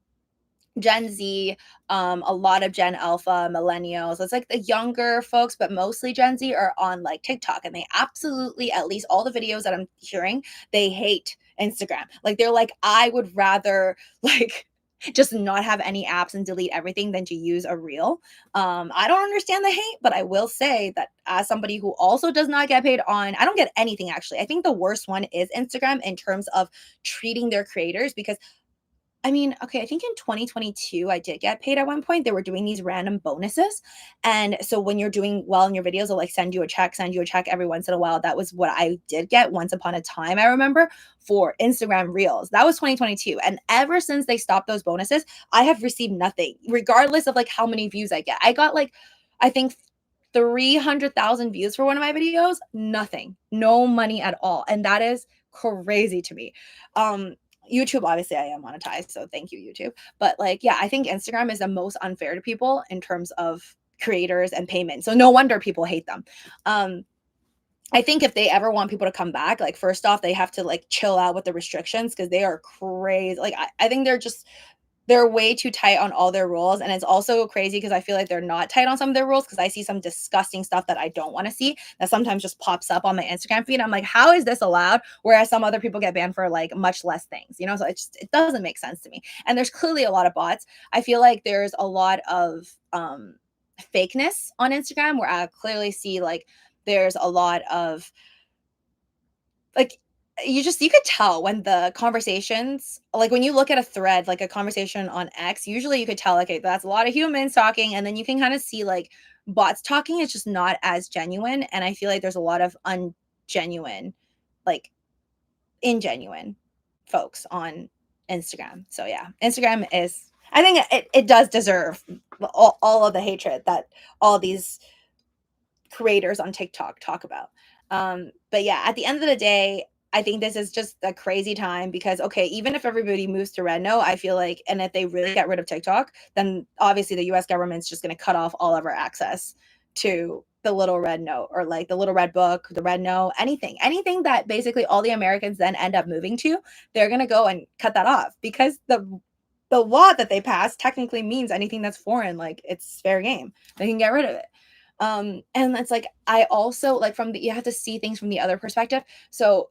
Gen Z, a lot of Gen Alpha, millennials. It's like the younger folks, but mostly Gen Z are on like TikTok, and they absolutely, at least all the videos that I'm hearing, they hate Instagram. Like they're like, I would rather like just not have any apps and delete everything than to use a reel. I don't understand the hate, but I will say that as somebody who also does not get paid on, I don't get anything actually. I think the worst one is Instagram in terms of treating their creators, because I mean, okay, I think in 2022, I did get paid at one point. They were doing these random bonuses. And so when you're doing well in your videos, they'll like send you a check every once in a while. That was what I did get once upon a time, I remember, for Instagram Reels. That was 2022. And ever since they stopped those bonuses, I have received nothing, regardless of like how many views I get. I got like, I think 300,000 views for one of my videos, nothing, no money at all. And that is crazy to me. Um, YouTube, obviously, I am monetized, so thank you, YouTube. But like, yeah, I think Instagram is the most unfair to people in terms of creators and payment. So no wonder people hate them. Um, I think if they ever want people to come back, like first off, they have to like chill out with the restrictions, because they are crazy. Like I think they're way too tight on all their rules. And it's also crazy because I feel like they're not tight on some of their rules, because I see some disgusting stuff that I don't want to see that sometimes just pops up on my Instagram feed. I'm like, how is this allowed? Whereas some other people get banned for like much less things, you know? So it doesn't make sense to me. And there's clearly a lot of bots. I feel like there's a lot of fakeness on Instagram, where I clearly see like there's a lot of like, you could tell when the conversations, like when you look at a thread, like a conversation on X, usually you could tell, okay, that's a lot of humans talking, and then you can kind of see like bots talking. It's just not as genuine, and I feel like there's a lot of ungenuine, like ingenuine folks on Instagram. So yeah, Instagram is, I think it does deserve all of the hatred that all these creators on TikTok talk about. But yeah, at the end of the day, I think this is just a crazy time, because okay, even if everybody moves to Red Note, I feel like, and if they really get rid of TikTok, then obviously the US government's just going to cut off all of our access to the little red note, or like the little red book, the red note, anything that basically all the Americans then end up moving to, they're going to go and cut that off, because the law that they passed technically means anything that's foreign, like it's fair game. They can get rid of it. And it's like, I also like, you have to see things from the other perspective. So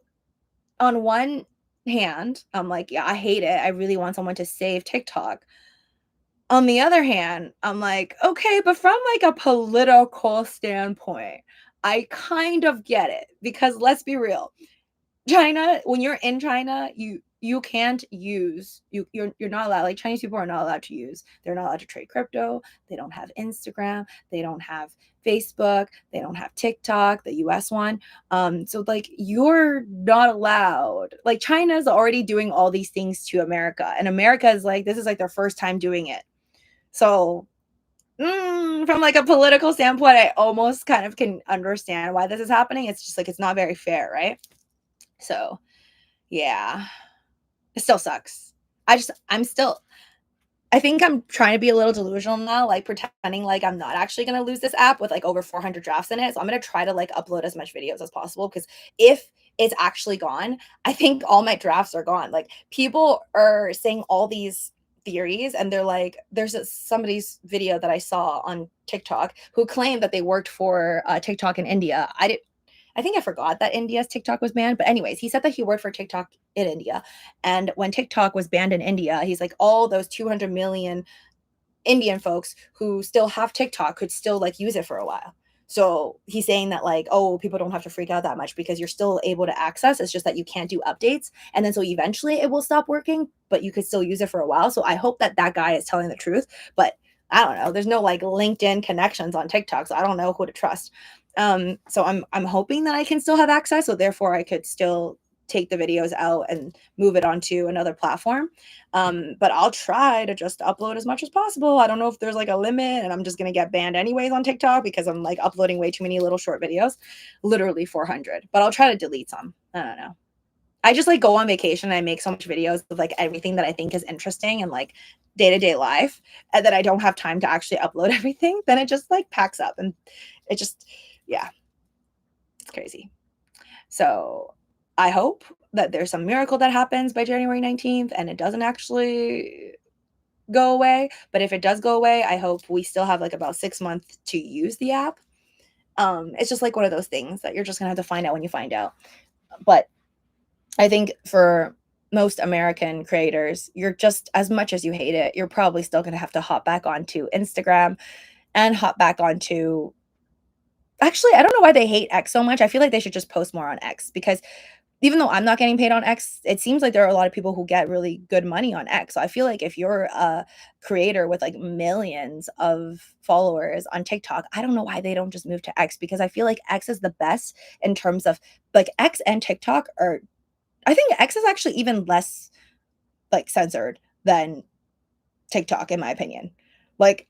on one hand, I'm like, yeah, I hate it. I really want someone to save TikTok. On the other hand, I'm like, okay, but from like a political standpoint, I kind of get it, because let's be real. China, when you're in China, you can't use, you're not allowed, like Chinese people are not allowed to use, they're not allowed to trade crypto, they don't have Instagram, they don't have Facebook, they don't have TikTok, the US one. So like you're not allowed. Like China's already doing all these things to America, and America is like, this is like their first time doing it. So from like a political standpoint, I almost kind of can understand why this is happening. It's just like, it's not very fair, right? So yeah, it still sucks. I'm still, I think I'm trying to be a little delusional now, like pretending like I'm not actually gonna lose this app with like over 400 drafts in it. So I'm gonna try to like upload as much videos as possible because if it's actually gone, I think all my drafts are gone. Like people are saying all these theories, and they're like, there's somebody's video that I saw on TikTok who claimed that they worked for TikTok in India. I think I forgot that India's TikTok was banned. But anyways, he said that he worked for TikTok in India. And when TikTok was banned in India, he's like, all those 200 million Indian folks who still have TikTok could still like use it for a while. So he's saying that like, oh, people don't have to freak out that much because you're still able to access. It's just that you can't do updates. And then so eventually it will stop working, but you could still use it for a while. So I hope that that guy is telling the truth. But I don't know. There's no like LinkedIn connections on TikTok, so I don't know who to trust. So I'm hoping that I can still have access, so therefore I could still take the videos out and move it onto another platform. But I'll try to just upload as much as possible. I don't know if there's like a limit, and I'm just gonna get banned anyways on TikTok because I'm like uploading way too many little short videos, literally 400. But I'll try to delete some. I don't know. I just like go on vacation and I make so much videos of like everything that I think is interesting and like day to day life, and that I don't have time to actually upload everything. Then it just like packs up, and it just, yeah, it's crazy. So I hope that there's some miracle that happens by January 19th and it doesn't actually go away. But if it does go away, I hope we still have like about 6 months to use the app. It's just like one of those things that you're just gonna have to find out when you find out. But I think for most American creators, you're just, as much as you hate it, you're probably still gonna have to hop back onto Instagram and hop back onto, actually, I don't know why they hate X so much. I feel like they should just post more on X because even though I'm not getting paid on X, it seems like there are a lot of people who get really good money on X. So I feel like if you're a creator with like millions of followers on TikTok, I don't know why they don't just move to X, because I feel like X is the best in terms of like X and TikTok are, I think X is actually even less like censored than TikTok in my opinion. Like,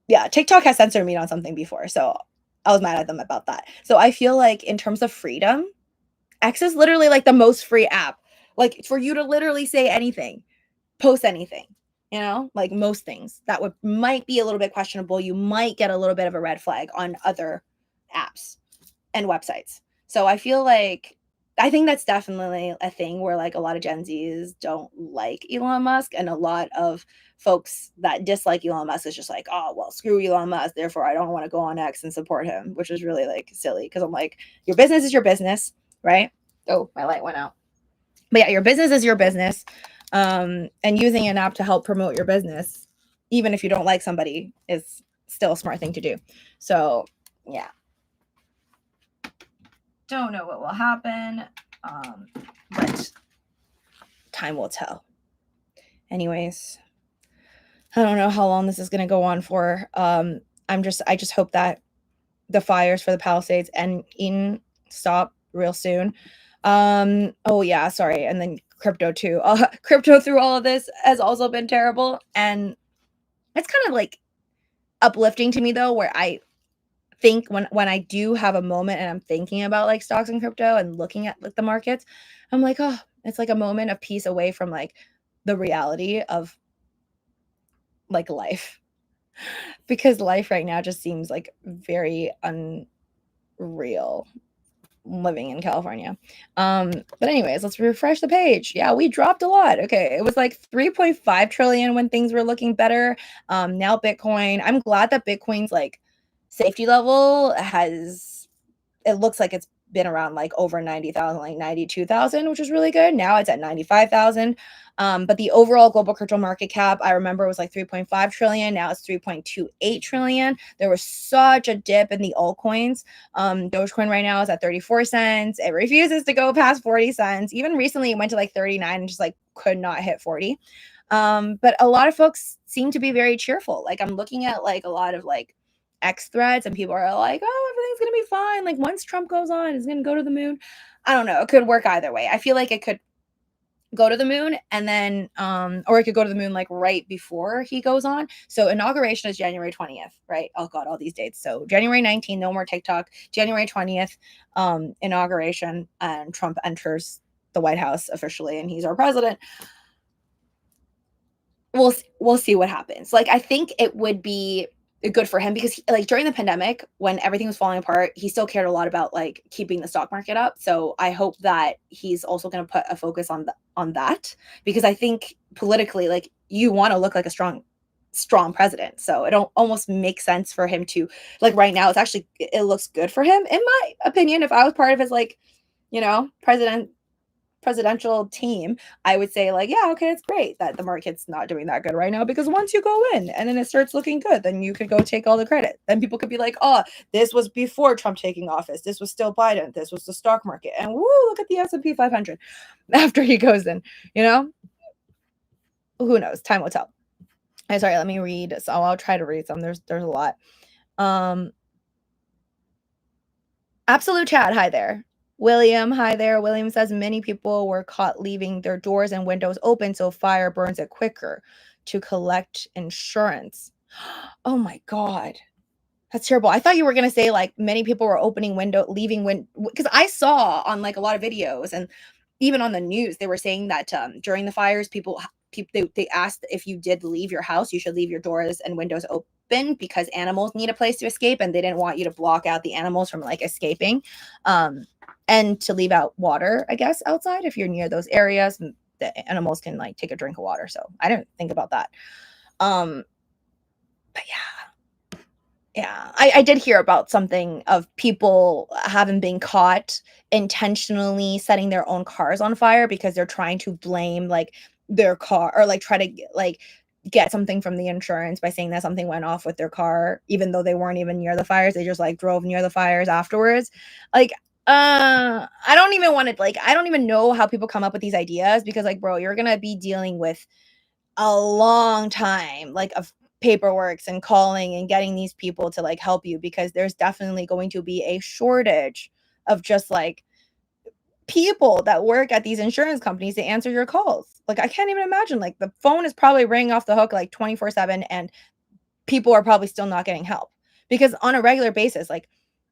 yeah, TikTok has censored me on something before, so I was mad at them about that. So I feel like in terms of freedom, X is literally like the most free app. Like for you to literally say anything, post anything, like most things that would might be a little bit questionable. You might get a little bit of a red flag on other apps and websites. So I feel like I think that's definitely a thing where like a lot of Gen Zs don't like Elon Musk, and a lot of folks that dislike Elon Musk is just like, oh well, screw Elon Musk, therefore I don't want to go on X and support him, which is really like silly because I'm like, your business is your business, right? Oh, my light went out. But yeah, your business is your business. And using an app to help promote your business, even if you don't like somebody, is still a smart thing to do. So yeah, don't know what will happen, but time will tell. Anyways, I don't know how long this is going to go on for. I just hope that the fires for the Palisades and Eden stop real soon. Oh yeah, sorry, and then crypto too. Crypto through all of this has also been terrible, and it's kind of like uplifting to me though, where I think when I do have a moment and I'm thinking about like stocks and crypto and looking at like the markets, I'm like, oh, it's like a moment of peace away from like the reality of like life, because life right now just seems like very unreal living in California. But anyways, let's refresh the page. Yeah, we dropped a lot. Okay, it was like 3.5 trillion when things were looking better. Now Bitcoin, I'm glad that Bitcoin's like safety level has, it looks like it's been around like over 90,000, like 92,000, which is really good. Now it's at 95,000. But the overall global crypto market cap, I remember, was like 3.5 trillion. Now it's 3.28 trillion. There was such a dip in the altcoins. Dogecoin right now is at 34 cents. It refuses to go past 40 cents. Even recently it went to like 39 and just like could not hit 40. But a lot of folks seem to be very cheerful. Like I'm looking at like a lot of like X threads, and people are like, oh, everything's gonna be fine. Like once Trump goes on, it's gonna go to the moon. I don't know. It could work either way. I feel like it could go to the moon and then or it could go to the moon like right before he goes on. So inauguration is January 20th, right? Oh god, all these dates. So January 19th, no more TikTok. January 20th, inauguration, and Trump enters the White House officially and he's our president. we'll see what happens. Like, I think it would be good for him because like during the pandemic when everything was falling apart, he still cared a lot about like keeping the stock market up. So I hope that he's also going to put a focus on that because I think politically, like you want to look like a strong president. So it don't almost make sense for him to like right now. It's actually it looks good for him in my opinion. If I was part of his like presidential team, I would say like, yeah, okay, it's great that the market's not doing that good right now because once you go in and then it starts looking good, then you could go take all the credit. Then people could be like, oh, this was before Trump taking office. This was still Biden. This was the stock market. And woo, look at the S&P 500 after he goes in, you know? Who knows? Time will tell. I'm sorry, let me read. So I'll try to read some. There's a lot. Um Absolute chat, hi there. William, hi there. William says many people were caught leaving their doors and windows open so fire burns it quicker to collect insurance. Oh my god. That's terrible. I thought you were gonna say like many people were opening window, leaving because I saw on like a lot of videos and even on the news they were saying that during the fires, people they asked if you did leave your house, you should leave your doors and windows open because animals need a place to escape, and they didn't want you to block out the animals from like escaping, and to leave out water, I guess, outside if you're near those areas, the animals can like take a drink of water. So I didn't think about that. Um, but yeah. Yeah, I did hear about something of people having been caught intentionally setting their own cars on fire because they're trying to blame, like, their car or, like, try to get something from the insurance by saying that something went off with their car, even though they weren't even near the fires, they just, like, drove near the fires afterwards. Like, I don't even wanna, like I don't even know how people come up with these ideas because, like, bro, you're gonna be dealing with a long time, like, of paperworks and calling and getting these people to, like, help you because there's definitely going to be a shortage of just, like, people that work at these insurance companies to answer your calls. Like, I can't even imagine, like, the phone is probably ringing off the hook, like, 24/7, and people are probably still not getting help. Because on a regular basis, like,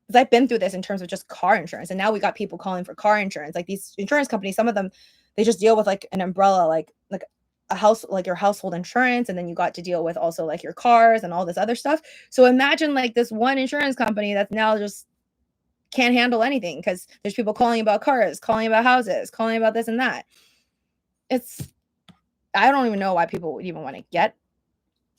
'cause I've been through this in terms of just car insurance, and now we got people calling for car insurance. Like, these insurance companies, some of them, they just deal with, like, an umbrella, like a house like, your household insurance, and then you got to deal with also, like, your cars and all this other stuff. So imagine, like, this one insurance company that's now just can't handle anything because there's people calling about cars, calling about houses, calling about this and that. It's I don't even know why people would even wanna get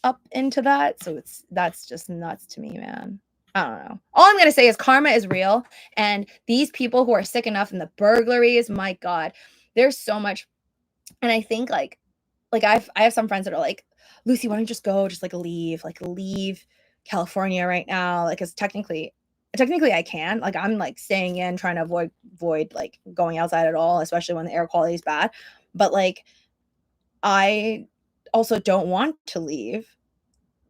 up into that. So that's just nuts to me, man. I don't know. All I'm gonna say is karma is real, and these people who are sick enough in the burglaries, my God, there's so much. And I think like I have some friends that are like, Lucy, why don't you just go, just like leave California right now? Like, cause technically I can. Like I'm like staying in, trying to avoid like going outside at all, especially when the air quality is bad. But like I also don't want to leave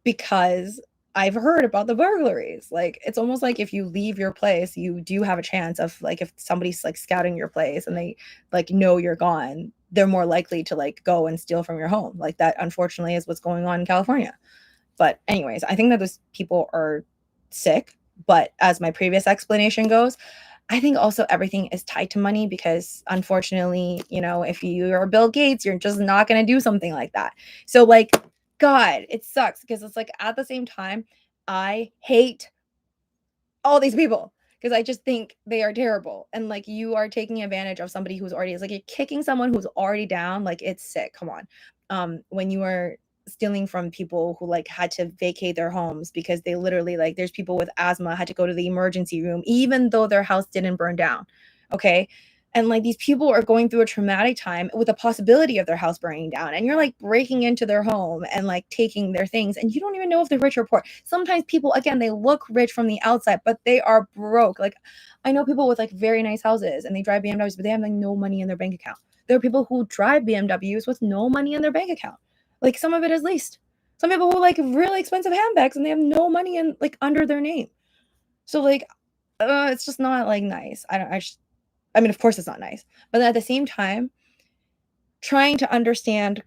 because I've heard about the burglaries. Like, it's almost like if you leave your place, you do have a chance of like if somebody's like scouting your place and they like know you're gone, they're more likely to like go and steal from your home. Like that unfortunately is what's going on in California. But anyways, I think that those people are sick, but as my previous explanation goes, I think also everything is tied to money because unfortunately, if you are Bill Gates, you're just not going to do something like that. So like God, it sucks because it's like at the same time, I hate all these people because I just think they are terrible. And like you are taking advantage of somebody who's already it's like you're kicking someone who's already down. Like it's sick. Come on. When you are stealing from people who like had to vacate their homes because they literally like there's people with asthma had to go to the emergency room even though their house didn't burn down. Okay. And like these people are going through a traumatic time with the possibility of their house burning down, and you're like breaking into their home and like taking their things, and you don't even know if they're rich or poor. Sometimes people, again, they look rich from the outside, but they are broke. Like I know people with like very nice houses and they drive BMWs, but they have like no money in their bank account. There are people who drive BMWs with no money in their bank account. Like some of it is leased. Some people who like really expensive handbags and they have no money in like under their name. So like it's just not like nice. I mean, of course it's not nice, but at the same time, trying to understand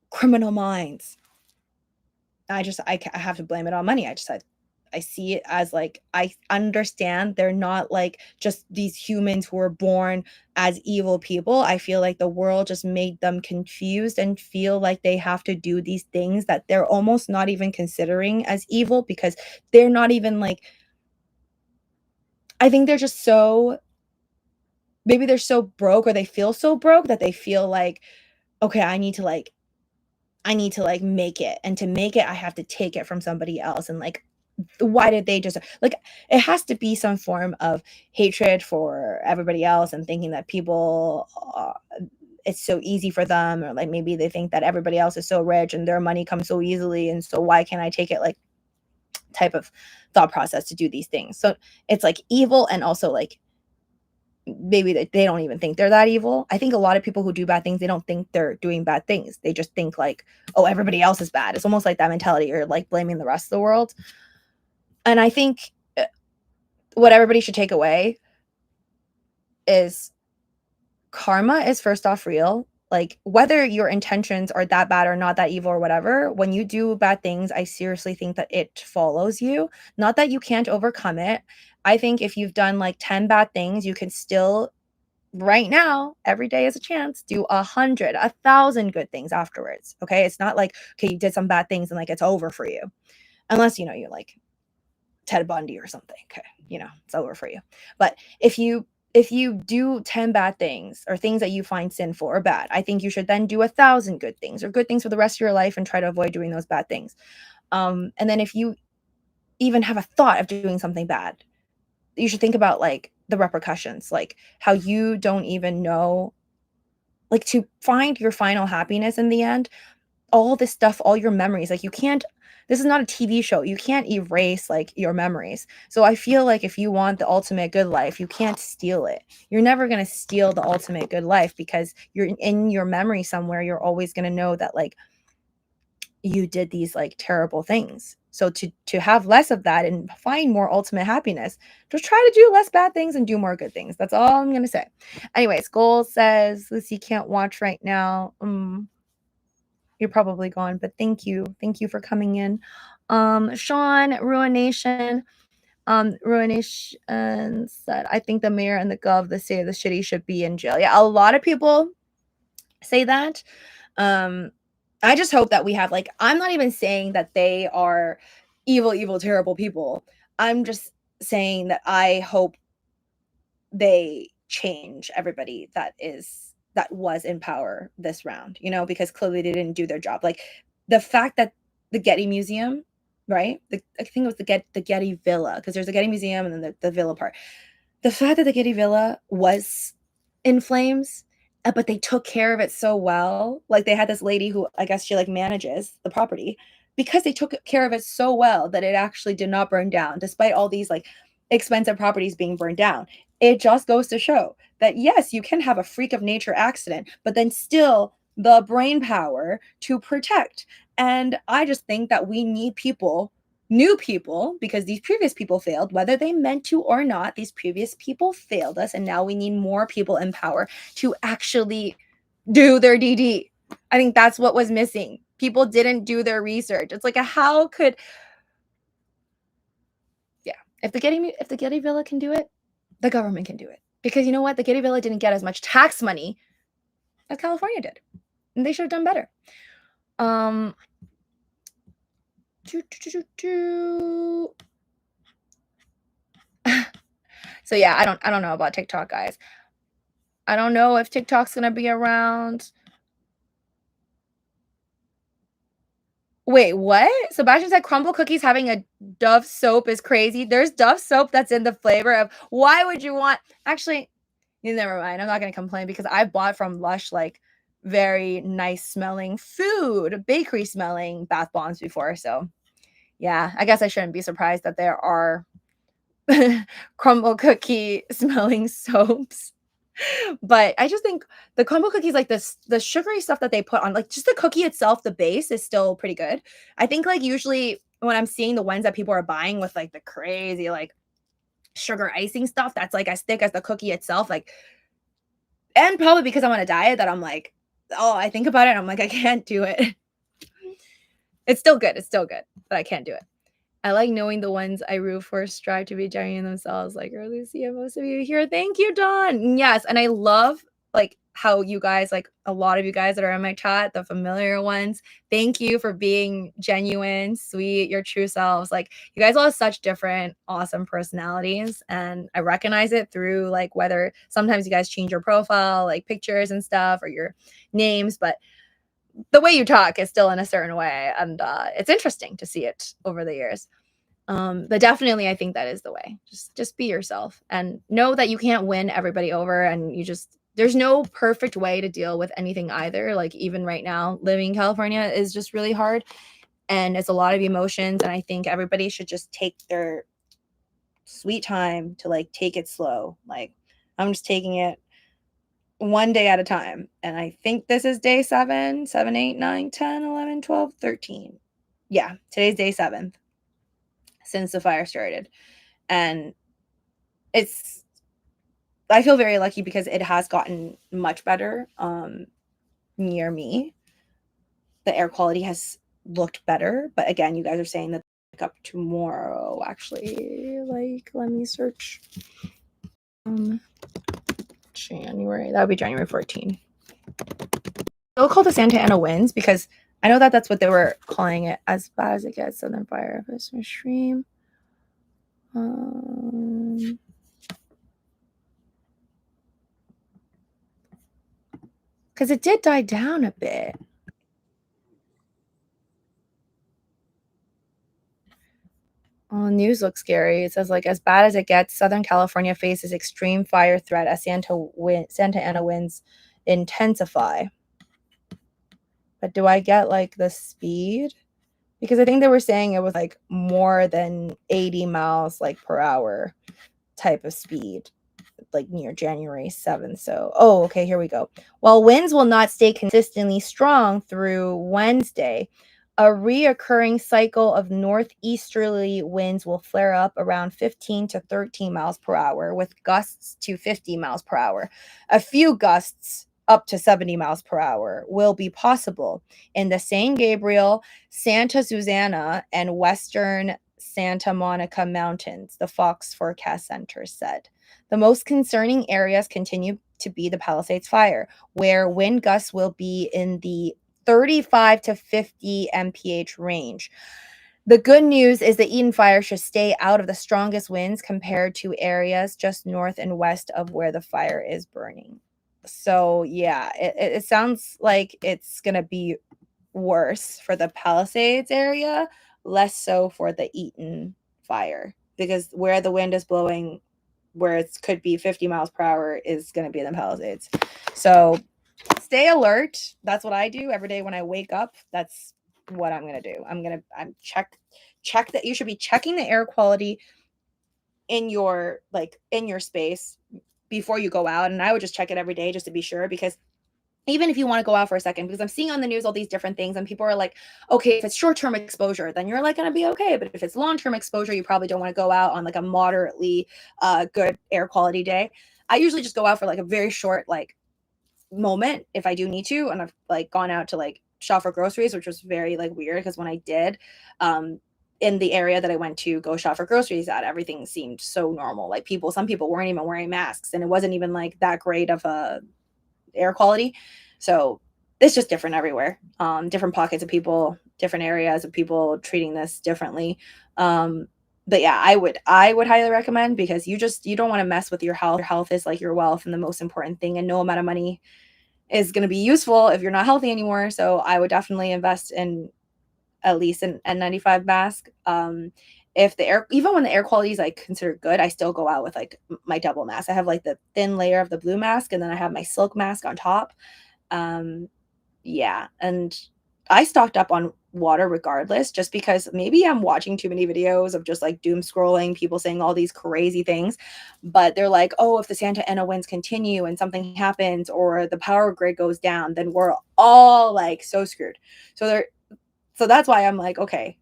criminal minds, I have to blame it on money. I see it as like, I understand they're not like just these humans who were born as evil people. I feel like the world just made them confused and feel like they have to do these things that they're almost not even considering as evil, because they're not even like, I think they're just so, maybe they're so broke, or they feel so broke that they feel like, okay, I need to like make it, and to make it I have to take it from somebody else, and like, why did they just like, it has to be some form of hatred for everybody else, and thinking that people, it's so easy for them, or like maybe they think that everybody else is so rich and their money comes so easily, and so why can't I take it, like, type of thought process to do these things. So it's like evil, and also like maybe they don't even think they're that evil. I think a lot of people who do bad things, they don't think they're doing bad things. They just think like, oh, everybody else is bad. It's almost like that mentality, or like blaming the rest of the world. And I think what everybody should take away is karma is first off real. Like, whether your intentions are that bad or not that evil or whatever, when you do bad things, I seriously think that it follows you. Not that you can't overcome it. I think if you've done like 10 bad things, you can still, right now, every day is a chance, do 100, 1,000 good things afterwards. Okay. It's not like, okay, you did some bad things and like it's over for you. Unless, you're like Ted Bundy or something. Okay. It's over for you. But if you do 10 bad things, or things that you find sinful or bad, I think you should then do 1,000 good things, or good things for the rest of your life, and try to avoid doing those bad things. And then if you even have a thought of doing something bad, you should think about like the repercussions, like how you don't even know, like, to find your final happiness in the end, all this stuff, all your memories, like, you can't, this is not a TV show. You can't erase like your memories. So I feel like if you want the ultimate good life, you can't steal it. You're never going to steal the ultimate good life, because you're in your memory somewhere. You're always going to know that like you did these like terrible things. So to have less of that and find more ultimate happiness, just try to do less bad things and do more good things. That's all I'm going to say. Anyways, Goal says, Lucy can't watch right now. You're probably gone, but thank you. Thank you for coming in. Sean, Ruination said, I think the mayor and the gov, the state of the city, should be in jail. Yeah, a lot of people say that. I just hope that we have, like, I'm not even saying that they are evil, terrible people. I'm just saying that I hope they change everybody that was in power this round, because clearly they didn't do their job. Like, the fact that the Getty Museum, right? I think it was the Getty Villa, because there's a Getty Museum and then the villa part. The fact that the Getty Villa was in flames, but they took care of it so well. Like, they had this lady who, I guess she like manages the property, because they took care of it so well that it actually did not burn down, despite all these like expensive properties being burned down. It just goes to show that yes, you can have a freak of nature accident, but then still the brain power to protect. And I just think that we need people, new people, because these previous people failed, whether they meant to or not. These previous people failed us, and now we need more people in power to actually do their DD. I think that's what was missing. People didn't do their research. It's like, how could, yeah, if the Getty Villa can do it, the government can do it. Because you know what? The Getty Villa didn't get as much tax money as California did, and they should have done better. So yeah, I don't know about TikTok, guys. I don't know if TikTok's gonna be around. Wait, what? Sebastian said crumble cookies having a Dove soap is crazy. There's Dove soap that's in the flavor of, why would you want, actually, never mind. I'm not gonna complain, because I've bought from Lush like very nice smelling food, bakery smelling bath bombs before. So yeah, I guess I shouldn't be surprised that there are crumble cookie smelling soaps. But I just think the crumble cookies, like this, the sugary stuff that they put on, like just the cookie itself, the base is still pretty good. I think like usually when I'm seeing the ones that people are buying with like the crazy like sugar icing stuff, that's like as thick as the cookie itself. Like, and probably because I'm on a diet that I'm like, oh, I think about it, I'm like, I can't do it. It's still good. It's still good, but I can't do it. I like knowing the ones I root for strive to be genuine themselves, like Lucy and most of you here. Thank you, Dawn. Yes, and I love like how you guys, like a lot of you guys that are in my chat, the familiar ones, thank you for being genuine, sweet, your true selves. Like you guys all have such different, awesome personalities, and I recognize it through like whether sometimes you guys change your profile, like pictures and stuff, or your names, but the way you talk is still in a certain way, and it's interesting to see it over the years. But definitely I think that is the way. Just be yourself and know that you can't win everybody over, and you just there's no perfect way to deal with anything either. Like even right now living in California is just really hard, and it's a lot of emotions, and I think everybody should just take their sweet time to like take it slow. Like I'm just taking it one day at a time. And I think this is day 7, 7, 8, 9, 10, 11, 12, 13. Yeah, today's day 7th since the fire started. And it's, I feel very lucky because it has gotten much better near me. The air quality has looked better. But again, you guys are saying that up tomorrow, actually. Like, let me search. January, that would be January 14. They'll call the Santa Ana winds because I know that that's what they were calling it, as bad as it gets. Southern fire stream. Because it did die down a bit. Oh, news looks scary. It says, like, as bad as it gets, Southern California faces extreme fire threat as Santa Ana winds intensify. But do I get, like, the speed? Because I think they were saying it was, like, more than 80 miles, like, per hour type of speed, like, near January 7th. So, oh, okay, here we go. While winds will not stay consistently strong through Wednesday, a reoccurring cycle of northeasterly winds will flare up around 15 to 13 miles per hour with gusts to 50 miles per hour. A few gusts up to 70 miles per hour will be possible in the San Gabriel, Santa Susana, and western Santa Monica Mountains, the Fox Forecast Center said. The most concerning areas continue to be the Palisades fire, where wind gusts will be in the 35 to 50 mph range. The good news is the Eden fire should stay out of the strongest winds compared to areas just north and west of where the fire is burning. So yeah, it sounds like it's going to be worse for the Palisades area, less so for the Eden fire, because where the wind is blowing, where it could be 50 miles per hour, is going to be in the Palisades. So stay alert. That's what I do every day when I wake up. That's what I'm going to do. I'm check that you should be checking the air quality in your space before you go out. And I would just check it every day just to be sure, because even if you want to go out for a second, because I'm seeing on the news all these different things, and people are like, okay, if it's short-term exposure, then you're like going to be okay. But if it's long-term exposure, you probably don't want to go out on like a moderately good air quality day. I usually just go out for like a very short like moment if I do need to. And I've like gone out to like shop for groceries, which was very like weird because when I did, in the area that I went to go shop for groceries at, everything seemed so normal. Like some people weren't even wearing masks, and it wasn't even like that great of a air quality. So it's just different everywhere. Different pockets of people, different areas of people treating this differently. But yeah, I would highly recommend, because you don't want to mess with your health. Your health is like your wealth and the most important thing, and no amount of money is going to be useful if you're not healthy anymore. So I would definitely invest in at least an N95 mask. If even when the air quality is like considered good, I still go out with like my double mask. I have like the thin layer of the blue mask, and then I have my silk mask on top. Yeah, and I stocked up on water regardless, just because maybe I'm watching too many videos of just like doom scrolling, people saying all these crazy things, but they're like, oh, if the Santa Ana winds continue and something happens or the power grid goes down, then we're all like so screwed. So that's why I'm like, okay,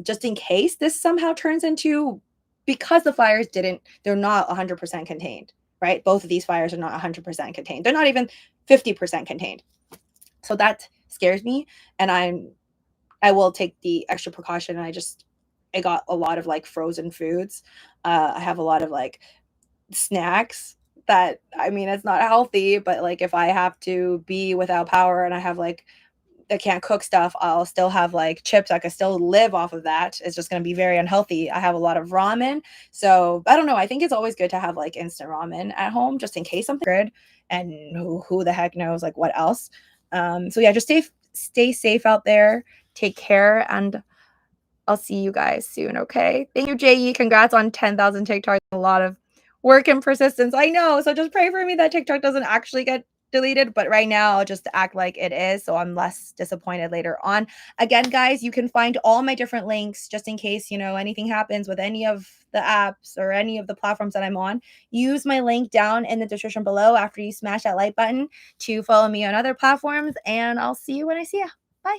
just in case this somehow turns into, because the fires they're not 100% contained, right? Both of these fires are not 100% contained. They're not even 50% contained. So that scares me. And I will take the extra precaution. And I just I got a lot of, like, frozen foods. I have a lot of, like, snacks that I mean, it's not healthy, but, like, if I have to be without power and I have, like, I can't cook stuff, I'll still have, like, chips, I can still live off of that. It's just gonna be very unhealthy. I have a lot of ramen, so I don't know, I think it's always good to have, like, instant ramen at home just in case something good, and who the heck knows, like, what else. So yeah, just stay safe out there, take care, and I'll see you guys soon, okay? Thank you, JE. Congrats on 10,000 TikToks. A lot of work and persistence. I know. So just pray for me that TikTok doesn't actually get deleted. But right now, I'll just act like it is. So I'm less disappointed later on. Again, guys, you can find all my different links just in case, anything happens with any of the apps or any of the platforms that I'm on. Use my link down in the description below after you smash that like button to follow me on other platforms. And I'll see you when I see you. Bye.